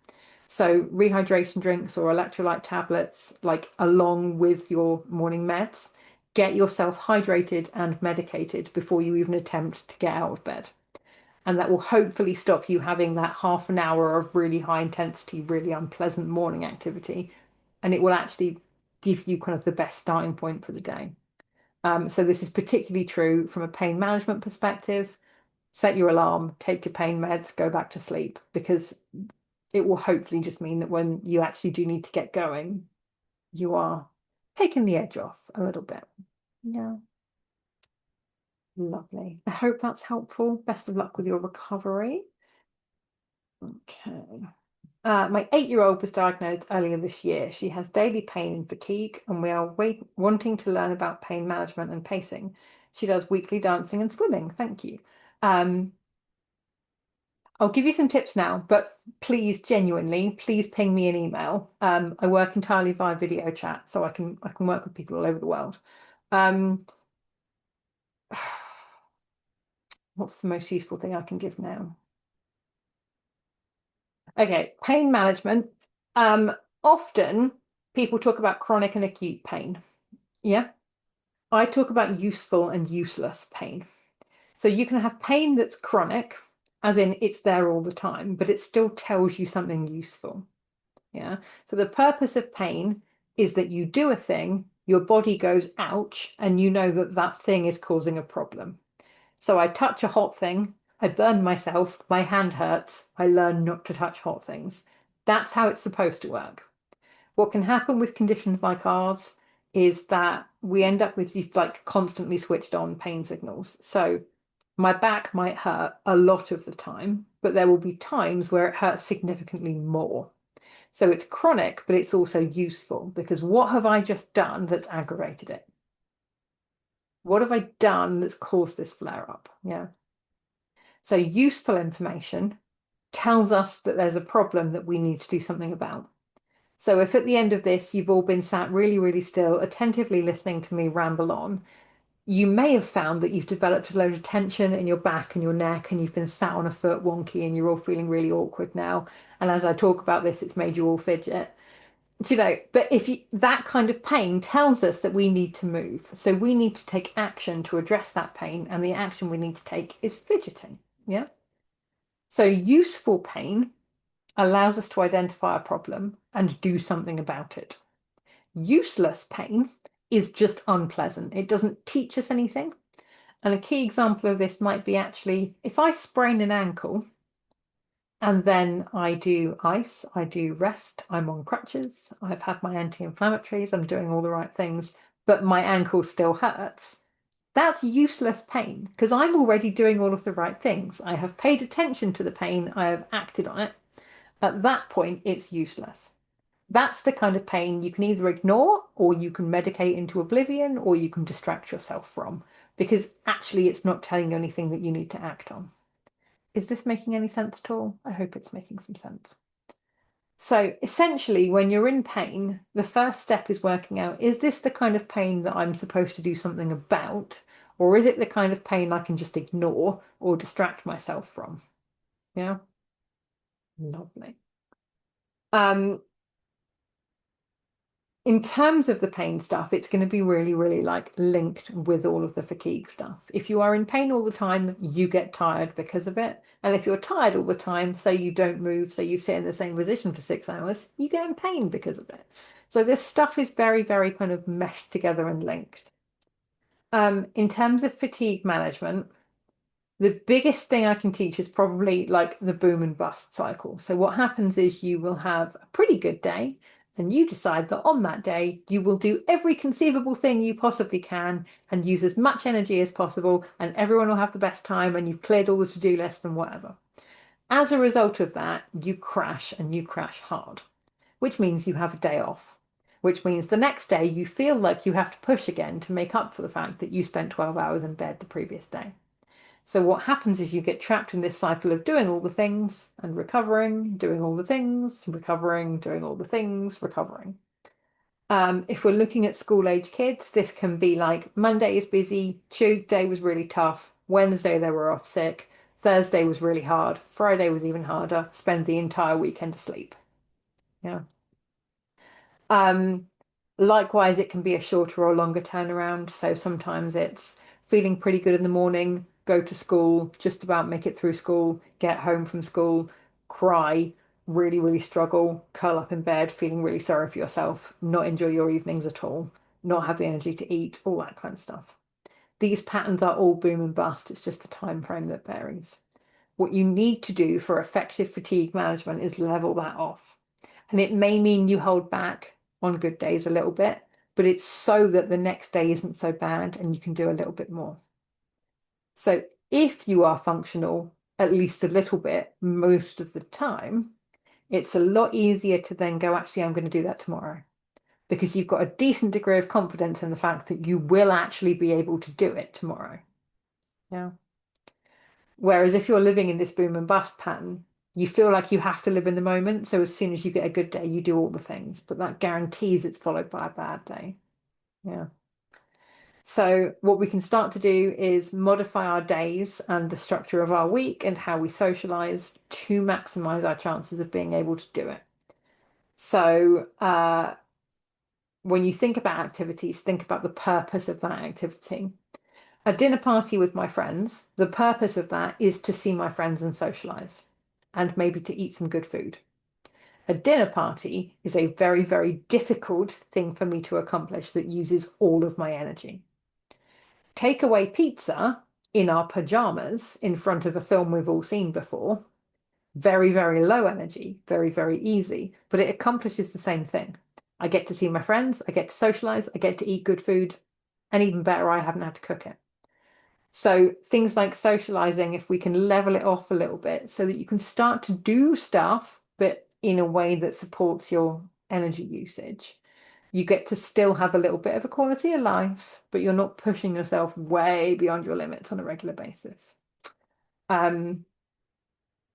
So rehydration drinks or electrolyte tablets, like along with your morning meds, get yourself hydrated and medicated before you even attempt to get out of bed. And that will hopefully stop you having that half an hour of really high intensity, really unpleasant morning activity. And it will actually give you kind of the best starting point for the day. So this is particularly true from a pain management perspective. Set your alarm, take your pain meds, go back to sleep, because it will hopefully just mean that when you actually do need to get going, you are taking the edge off a little bit. Yeah, lovely. I hope that's helpful. Best of luck with your recovery. Okay. My 8-year-old was diagnosed earlier this year. She has daily pain and fatigue, and we are wanting to learn about pain management and pacing. She does weekly dancing and swimming. Thank you. I'll give you some tips now, but please, genuinely, please ping me an email. I work entirely via video chat, so I can work with people all over the world. What's the most useful thing I can give now? Okay, pain management. Often people talk about chronic and acute pain. Yeah. I talk about useful and useless pain. So you can have pain that's chronic, as in it's there all the time, but it still tells you something useful. Yeah. So the purpose of pain is that you do a thing, your body goes, ouch, and you know that that thing is causing a problem. So I touch a hot thing, I burn myself, my hand hurts, I learn not to touch hot things. That's how it's supposed to work. What can happen with conditions like ours is that we end up with these like constantly switched on pain signals. So my back might hurt a lot of the time, but there will be times where it hurts significantly more. So it's chronic, but it's also useful, because what have I just done that's aggravated it? What have I done that's caused this flare up? Yeah. So useful information tells us that there's a problem that we need to do something about. So if at the end of this, you've all been sat really, really still, attentively listening to me ramble on, you may have found that you've developed a load of tension in your back and your neck, and you've been sat on a foot wonky, and you're all feeling really awkward now. And as I talk about this, it's made you all fidget. But if you, that kind of pain tells us that we need to move. So we need to take action to address that pain, and the action we need to take is fidgeting. Yeah. So useful pain allows us to identify a problem and do something about it. Useless pain is just unpleasant. It doesn't teach us anything. And a key example of this might be actually if I sprain an ankle and then I do ice, I do rest, I'm on crutches, I've had my anti-inflammatories, I'm doing all the right things, but my ankle still hurts. That's useless pain because I'm already doing all of the right things. I have paid attention to the pain, I have acted on it. At that point, it's useless. That's the kind of pain you can either ignore, or you can medicate into oblivion, or you can distract yourself from, because actually it's not telling you anything that you need to act on. Is this making any sense at all? I hope it's making some sense. So essentially, when you're in pain, the first step is working out, is this the kind of pain that I'm supposed to do something about? Or is it the kind of pain I can just ignore or distract myself from? Yeah, lovely. Um, in terms of the pain stuff, it's going to be really, really like linked with all of the fatigue stuff. If you are in pain all the time, you get tired because of it. And if you're tired all the time, say you don't move, so you sit in the same position for 6 hours, you get in pain because of it. So this stuff is very, very kind of meshed together and linked. In terms of fatigue management, the biggest thing I can teach is probably like the boom and bust cycle. So what happens is you will have a pretty good day, and you decide that on that day you will do every conceivable thing you possibly can and use as much energy as possible, and everyone will have the best time, and you've cleared all the to-do list and whatever. As a result of that, you crash, and you crash hard, which means you have a day off, which means the next day you feel like you have to push again to make up for the fact that you spent 12 hours in bed the previous day. So what happens is you get trapped in this cycle of doing all the things and recovering, doing all the things, recovering, doing all the things, recovering. If we're looking at school age kids, this can be like Monday is busy, Tuesday was really tough, Wednesday they were off sick, Thursday was really hard, Friday was even harder, spend the entire weekend asleep. Yeah. Um, Likewise, it can be a shorter or longer turnaround. So sometimes it's feeling pretty good in the morning, go to school, just about make it through school, get home from school, cry, really, really struggle, curl up in bed, feeling really sorry for yourself, not enjoy your evenings at all, not have the energy to eat, all that kind of stuff. These patterns are all boom and bust. It's just the time frame that varies. What you need to do for effective fatigue management is level that off. And it may mean you hold back on good days a little bit, but it's so that the next day isn't so bad and you can do a little bit more. So if you are functional at least a little bit most of the time, it's a lot easier to then go, actually, I'm going to do that tomorrow because you've got a decent degree of confidence in the fact that you will actually be able to do it tomorrow. Yeah. Whereas if you're living in this boom and bust pattern, you feel like you have to live in the moment. So as soon as you get a good day, you do all the things, but that guarantees it's followed by a bad day. Yeah. So what we can start to do is modify our days and the structure of our week and how we socialize to maximize our chances of being able to do it. So when you think about activities, think about the purpose of that activity. A dinner party with my friends, the purpose of that is to see my friends and socialize and maybe to eat some good food. A dinner party is a very, very difficult thing for me to accomplish that uses all of my energy. Takeaway pizza in our pajamas in front of a film we've all seen before, very, very low energy, very, very easy, but it accomplishes the same thing. I get to see my friends, I get to socialize, I get to eat good food, and even better, I haven't had to cook it. So things like socializing, if we can level it off a little bit so that you can start to do stuff, but in a way that supports your energy usage, you get to still have a little bit of a quality of life, but you're not pushing yourself way beyond your limits on a regular basis. Um,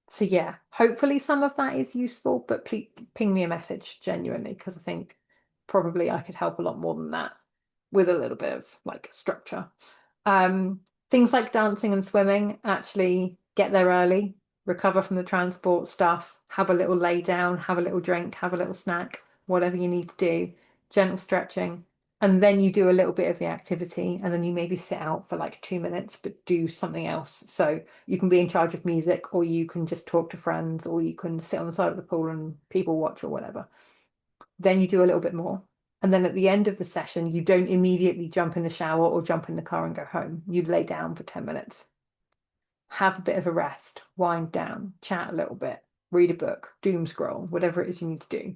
so yeah, hopefully some of that is useful, but please ping me a message genuinely, because I think probably I could help a lot more than that with a little bit of like structure. Um, Things like dancing and swimming, actually get there early, recover from the transport stuff, have a little lay down, have a little drink, have a little snack, whatever you need to do, gentle stretching, and then you do a little bit of the activity, and then you maybe sit out for like 2 minutes, but do something else. So you can be in charge of music, or you can just talk to friends, or you can sit on the side of the pool and people watch or whatever. Then you do a little bit more. And then at the end of the session, you don't immediately jump in the shower or jump in the car and go home. You lay down for 10 minutes, have a bit of a rest, wind down, chat a little bit, read a book, doom scroll, whatever it is you need to do.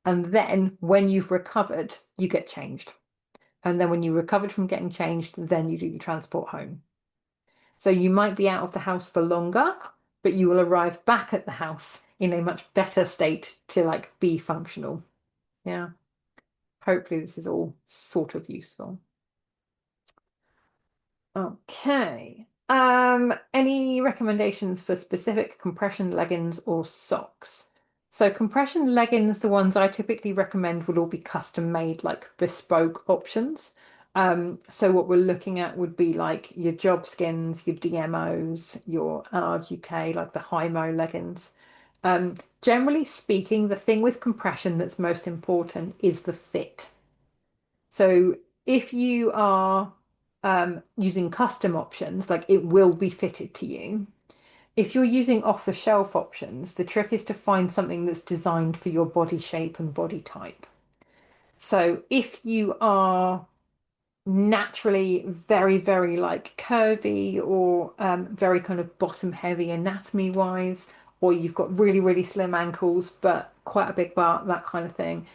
And then when you've recovered, you get changed. And then when you recovered from getting changed, then you do the transport home. So you might be out of the house for longer, but you will arrive back at the house in a much better state to like be functional. Yeah. Hopefully this is all sort of useful. Okay. Any recommendations for specific compression leggings or socks? So compression leggings, the ones I typically recommend would all be custom made, like bespoke options. So what we're looking at would be like your Jobskins, your DMOs, your Allard UK, like the high-mo leggings. Generally speaking, the thing with compression that's most important is the fit. So if you are using custom options, like it will be fitted to you. If you're using off-the-shelf options, the trick is to find something that's designed for your body shape and body type. So if you are naturally very, very like curvy or very kind of bottom heavy anatomy wise, or you've got really, really slim ankles, but quite a big butt, that kind of thing,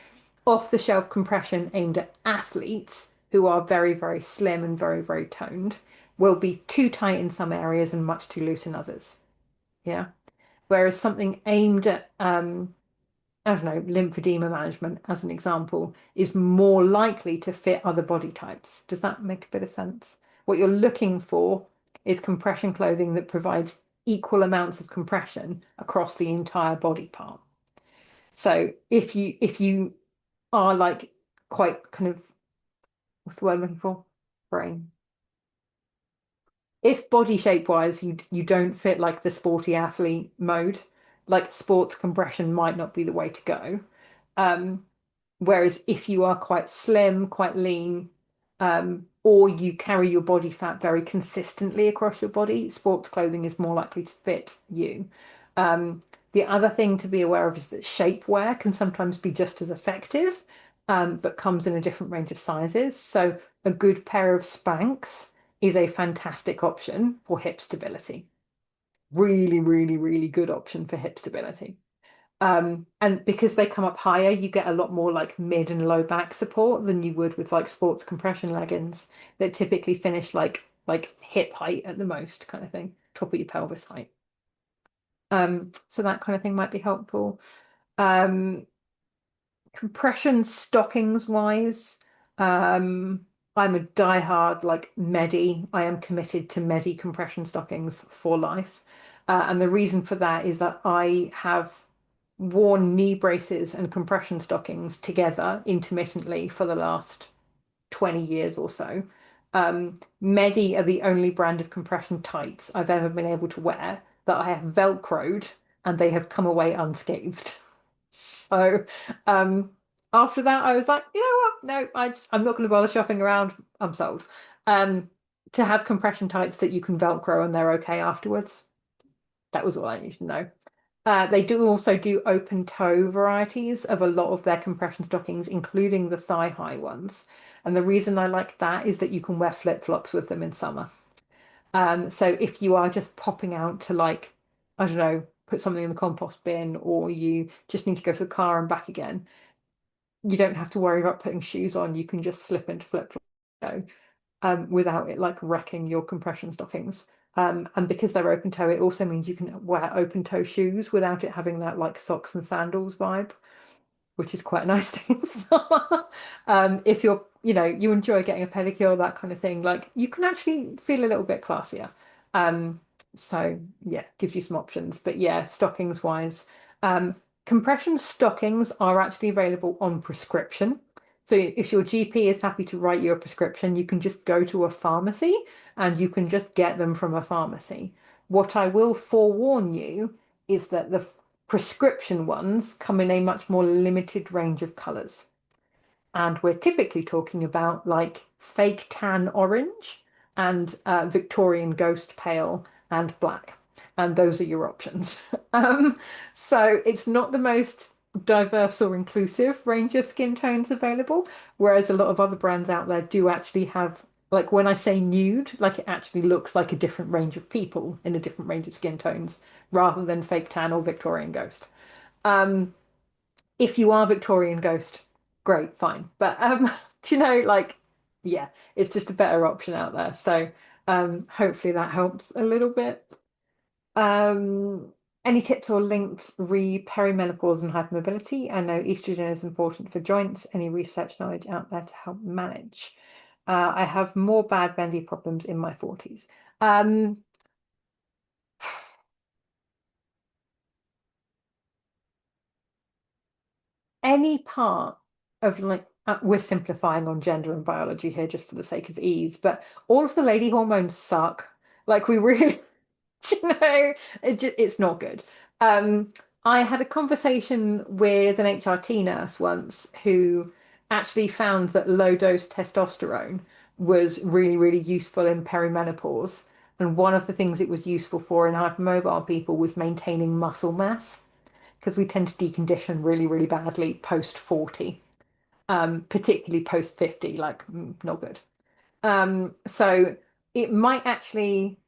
off-the-shelf compression aimed at athletes who are very, very slim and very, very toned will be too tight in some areas and much too loose in others. Yeah. Whereas something aimed at, I don't know, lymphedema management, as an example, is more likely to fit other body types. Does that make a bit of sense? What you're looking for is compression clothing that provides equal amounts of compression across the entire body part. So if you are like quite kind of, what's the word I'm looking for? Brain. If body shape wise you don't fit like the sporty athlete mode, like sports compression might not be the way to go. Um, Whereas if you are quite slim, quite lean, or you carry your body fat very consistently across your body, sports clothing is more likely to fit you. Um, the other thing to be aware of is that shapewear can sometimes be just as effective, but comes in a different range of sizes. So a good pair of Spanx is a fantastic option for hip stability. Really, really, really good option for hip stability. And because they come up higher, you get a lot more like mid and low back support than you would with like sports compression leggings that typically finish like hip height at the most kind of thing, top of your pelvis height. So that kind of thing might be helpful. Um, Compression stockings wise, I'm a diehard like Medi. I am committed to Medi compression stockings for life. And the reason for that is that I have worn knee braces and compression stockings together intermittently for the last 20 years or so. Medi are the only brand of compression tights I've ever been able to wear that I have Velcroed and they have come away unscathed. So after that, I was like, you know what? No, I'm not going to bother shopping around. I'm sold. Um, to have compression tights that you can Velcro and they're okay afterwards. That was all I needed to know. They do also do open toe varieties of a lot of their compression stockings, including the thigh high ones. And the reason I like that is that you can wear flip-flops with them in summer. So if you are just popping out to like, I don't know, put something in the compost bin, or you just need to go to the car and back again, you don't have to worry about putting shoes on. You can just slip into flip-flops without it like wrecking your compression stockings. And because they're open toe, it also means you can wear open toe shoes without it having that like socks and sandals vibe, which is quite a nice thing. If you're, you enjoy getting a pedicure, that kind of thing, like you can actually feel a little bit classier. Um, so yeah, gives you some options. But yeah, stockings wise, um, compression stockings are actually available on prescription. So if your GP is happy to write you a prescription, you can just go to a pharmacy and you can just get them from a pharmacy. What I will forewarn you is that the prescription ones come in a much more limited range of colours. And we're typically talking about like fake tan orange and Victorian ghost pale and black. And those are your options. So it's not the most diverse or inclusive range of skin tones available, whereas a lot of other brands out there do actually have, like when I say nude, like it actually looks like a different range of people in a different range of skin tones rather than fake tan or Victorian ghost. Um, if you are Victorian Ghost, great, fine. But do like, yeah, it's just a better option out there. So hopefully that helps a little bit. Um, any tips or links re perimenopause and hypermobility? I know estrogen is important for joints. Any research knowledge out there to help manage? I have more bad bendy problems in my 40s. Um, any part of like we're simplifying on gender and biology here just for the sake of ease, but all of the lady hormones suck. Like we really, it's not good. Um, I had a conversation with an HRT nurse once who actually found that low dose testosterone was really, really useful in perimenopause. And one of the things it was useful for in hypermobile people was maintaining muscle mass because we tend to decondition really, really badly post 40, particularly post 50, like not good. So it might actually,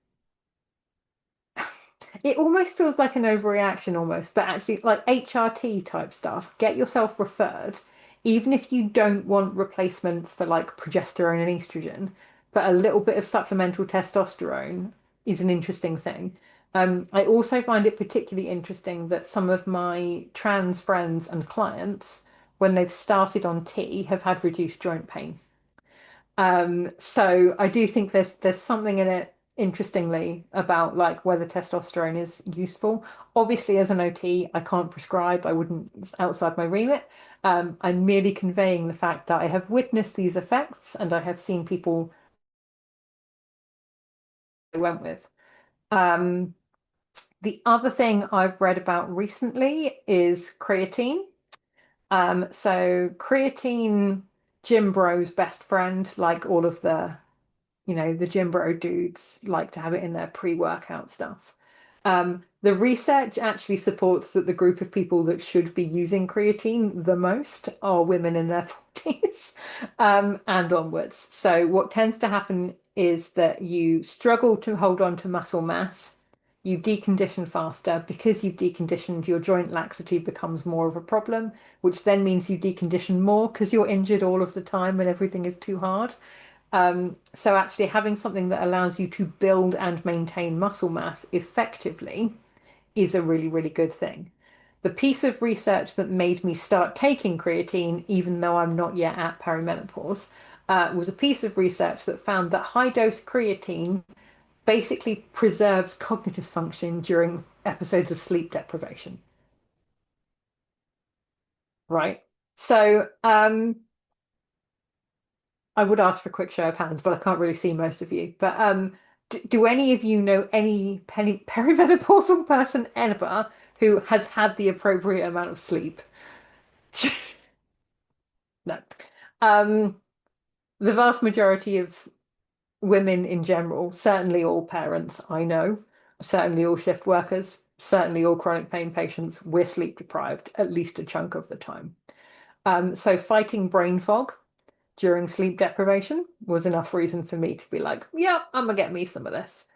it almost feels like an overreaction almost, but actually like HRT type stuff, get yourself referred, even if you don't want replacements for like progesterone and estrogen, but a little bit of supplemental testosterone is an interesting thing. I also find it particularly interesting that some of my trans friends and clients, when they've started on T, have had reduced joint pain. So I do think there's something in it, interestingly, about like whether testosterone is useful. Obviously, as an OT, I can't prescribe. I wouldn't, it's outside my remit. I'm merely conveying the fact that I have witnessed these effects and I have seen people I went with. Um, The other thing I've read about recently is creatine. So creatine, gym bros' best friend, like all of the gym bro dudes like to have it in their pre-workout stuff. The research actually supports that the group of people that should be using creatine the most are women in their 40s and onwards. So what tends to happen is that you struggle to hold on to muscle mass. You decondition faster. Because you've deconditioned, your joint laxity becomes more of a problem, which then means you decondition more because you're injured all of the time and everything is too hard. So actually having something that allows you to build and maintain muscle mass effectively is a really, really good thing. The piece of research that made me start taking creatine, even though I'm not yet at perimenopause, was a piece of research that found that high dose creatine basically preserves cognitive function during episodes of sleep deprivation, right? So, I would ask for a quick show of hands, but I can't really see most of you. But do any of you know any perimenopausal person ever who has had the appropriate amount of sleep? No. Um, the vast majority of women in general, certainly all parents I know, certainly all shift workers, certainly all chronic pain patients, we're sleep deprived at least a chunk of the time. So fighting brain fog during sleep deprivation was enough reason for me to be like, yeah, I'm gonna get me some of this.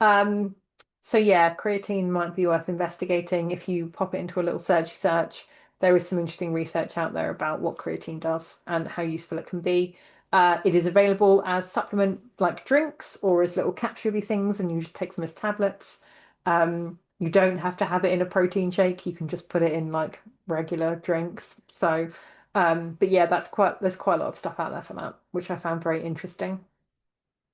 Um, so yeah, creatine might be worth investigating. If you pop it into a little searchy search, there is some interesting research out there about what creatine does and how useful it can be. It is available as supplement like drinks or as little capsule things, and you just take them as tablets. You don't have to have it in a protein shake. You can just put it in like regular drinks. So, but yeah, there's quite a lot of stuff out there for that, which I found very interesting.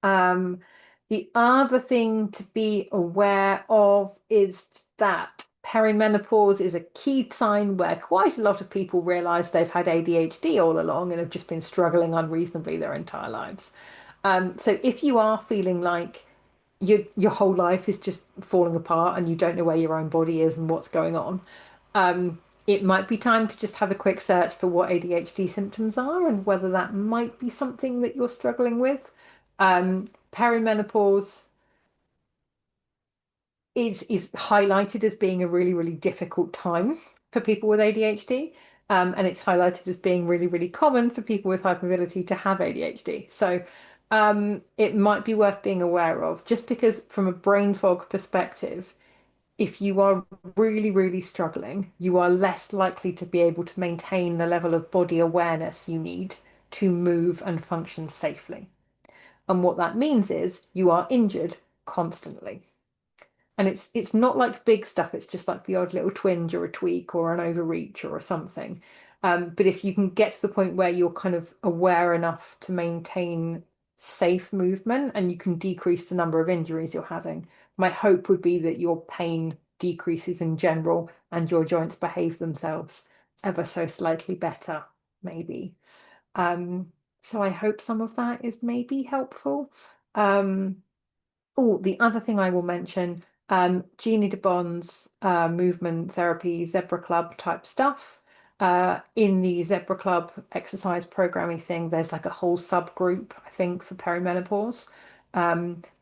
Um, the other thing to be aware of is that perimenopause is a key sign where quite a lot of people realize they've had ADHD all along and have just been struggling unreasonably their entire lives. So if you are feeling like your whole life is just falling apart and you don't know where your own body is and what's going on, it might be time to just have a quick search for what ADHD symptoms are and whether that might be something that you're struggling with. Perimenopause is highlighted as being a really, really difficult time for people with ADHD. And it's highlighted as being really, really common for people with hypermobility to have ADHD. So it might be worth being aware of, just because from a brain fog perspective, if you are really, really struggling, you are less likely to be able to maintain the level of body awareness you need to move and function safely. And what that means is you are injured constantly. And it's not like big stuff, it's just like the odd little twinge or a tweak or an overreach or something. But if you can get to the point where you're kind of aware enough to maintain safe movement and you can decrease the number of injuries you're having, my hope would be that your pain decreases in general and your joints behave themselves ever so slightly better, maybe. So I hope some of that is maybe helpful. Um, Oh, the other thing I will mention, Jeannie de Bond's movement therapy, Zebra Club type stuff. In the Zebra Club exercise programming thing, there's like a whole subgroup, I think, for perimenopause.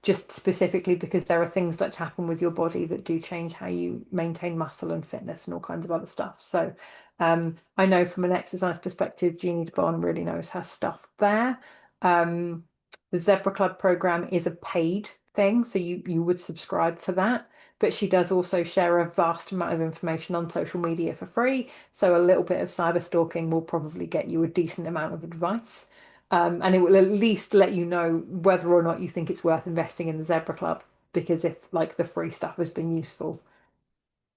Just specifically because there are things that happen with your body that do change how you maintain muscle and fitness and all kinds of other stuff. So I know from an exercise perspective, Jeannie de Bond really knows her stuff there. Um, the Zebra Club program is a paid thing, so you would subscribe for that. But she does also share a vast amount of information on social media for free. So a little bit of cyber stalking will probably get you a decent amount of advice. And it will at least let you know whether or not you think it's worth investing in the Zebra Club. Because if like the free stuff has been useful,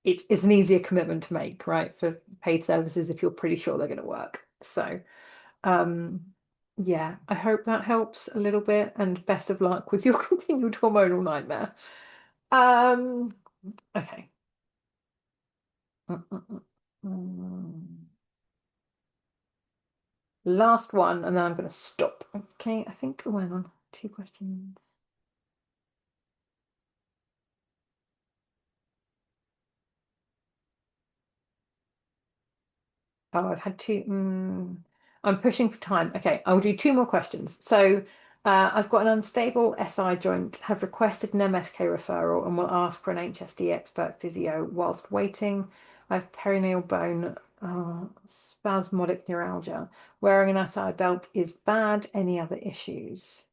it's an easier commitment to make, right? For paid services if you're pretty sure they're going to work. So um, yeah, I hope that helps a little bit, and best of luck with your continued hormonal nightmare. Um, okay. Mm, mm, mm, mm. Last one, and then I'm going to stop. Okay, I think, oh, hang on, two questions. Oh, I've had two. I'm pushing for time. Okay, I'll do two more questions. So, I've got an unstable SI joint, have requested an MSK referral, and will ask for an HSD expert physio whilst waiting. I have perineal bone, spasmodic neuralgia. Wearing an SI belt is bad. Any other issues?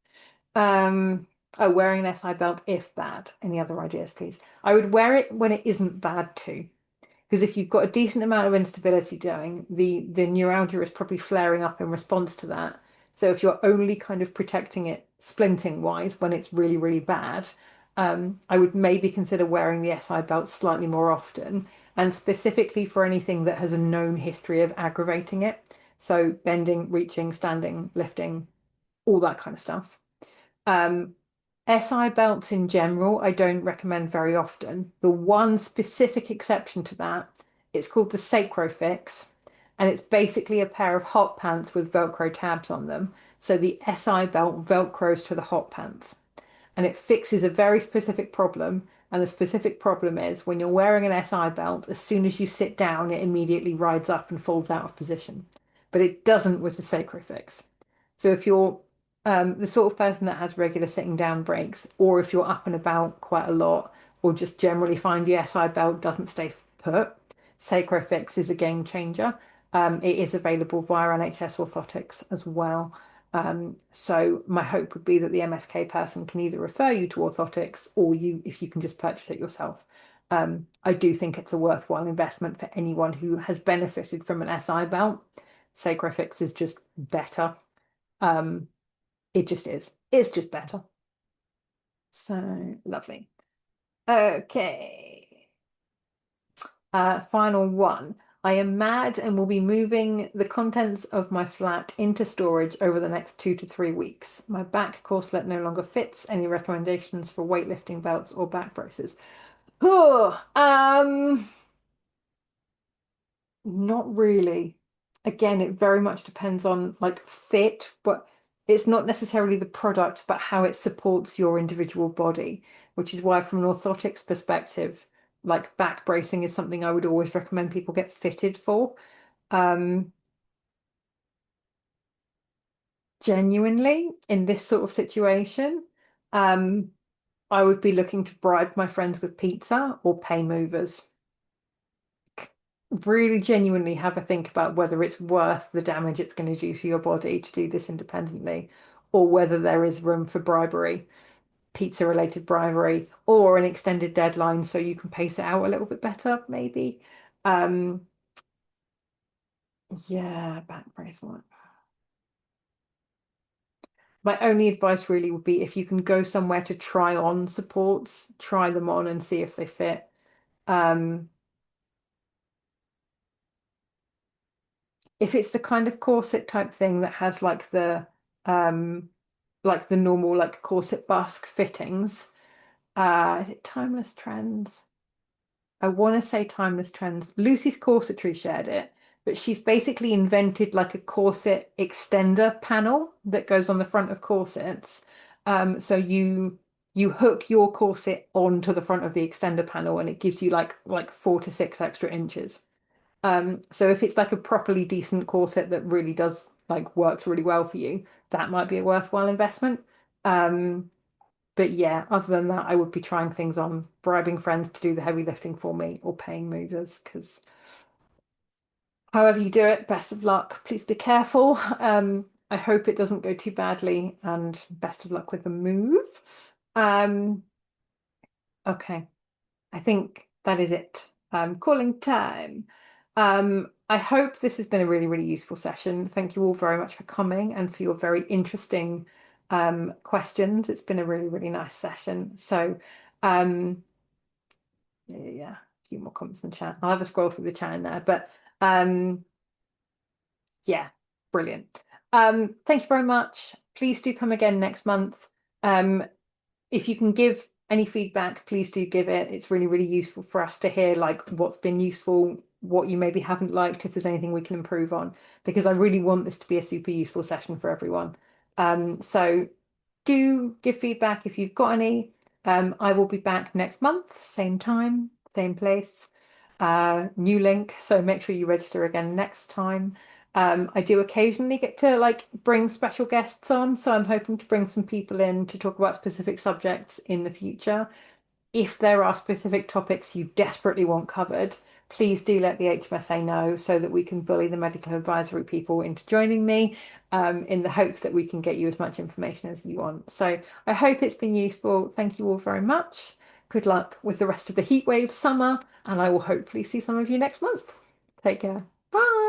Oh, wearing an SI belt if bad. Any other ideas, please? I would wear it when it isn't bad too. Because if you've got a decent amount of instability going, the neuralgia is probably flaring up in response to that. So if you're only kind of protecting it splinting wise when it's really, really bad, I would maybe consider wearing the SI belt slightly more often, and specifically for anything that has a known history of aggravating it. So bending, reaching, standing, lifting, all that kind of stuff. Um, SI belts in general, I don't recommend very often. The one specific exception to that, it's called the Sacrofix, and it's basically a pair of hot pants with Velcro tabs on them. So the SI belt Velcros to the hot pants, and it fixes a very specific problem. And the specific problem is when you're wearing an SI belt, as soon as you sit down, it immediately rides up and falls out of position. But it doesn't with the Sacrofix. So if you're the sort of person that has regular sitting down breaks, or if you're up and about quite a lot, or just generally find the SI belt doesn't stay put, Sacrofix is a game changer. It is available via NHS Orthotics as well. So my hope would be that the MSK person can either refer you to orthotics or you, if you can just purchase it yourself. I do think it's a worthwhile investment for anyone who has benefited from an SI belt. Sacrofix is just better. Um, it just is. It's just better. So lovely. Okay. Final one. I am mad and will be moving the contents of my flat into storage over the next 2 to 3 weeks. My back corselet no longer fits. Any recommendations for weightlifting belts or back braces? Oh, not really. Again, it very much depends on like fit, but it's not necessarily the product, but how it supports your individual body, which is why from an orthotics perspective, like back bracing is something I would always recommend people get fitted for. Um, Genuinely, in this sort of situation, um, I would be looking to bribe my friends with pizza or pay movers. Really genuinely have a think about whether it's worth the damage it's going to do to your body to do this independently, or whether there is room for bribery, pizza related bribery, or an extended deadline so you can pace it out a little bit better, maybe. Um, yeah, back bracelet. My only advice really would be if you can go somewhere to try on supports, try them on and see if they fit. Um, if it's the kind of corset type thing that has um like the normal like corset busk fittings, is it Timeless Trends? I want to say Timeless Trends. Lucy's Corsetry shared it, but she's basically invented like a corset extender panel that goes on the front of corsets. So you hook your corset onto the front of the extender panel and it gives you like 4 to 6 extra inches. So if it's like a properly decent corset that really does like works really well for you, that might be a worthwhile investment. Um, but yeah, other than that, I would be trying things on, bribing friends to do the heavy lifting for me or paying movers because however you do it, best of luck. Please be careful. I hope it doesn't go too badly and best of luck with the move. Um, okay. I think that is it. Calling time. I hope this has been a really, really useful session. Thank you all very much for coming and for your very interesting questions. It's been a really, really nice session. So, yeah, a few more comments in the chat. I'll have a scroll through the chat in there, but um, yeah, brilliant. Thank you very much. Please do come again next month. Um, if you can give any feedback, please do give it. It's really, really useful for us to hear like what's been useful, what you maybe haven't liked, if there's anything we can improve on, because I really want this to be a super useful session for everyone. So do give feedback if you've got any. I will be back next month, same time, same place. new link, so make sure you register again next time. I do occasionally get to like bring special guests on, so I'm hoping to bring some people in to talk about specific subjects in the future. If there are specific topics you desperately want covered, please do let the HMSA know so that we can bully the medical advisory people into joining me, in the hopes that we can get you as much information as you want. So I hope it's been useful. Thank you all very much. Good luck with the rest of the heatwave summer, and I will hopefully see some of you next month. Take care. Bye.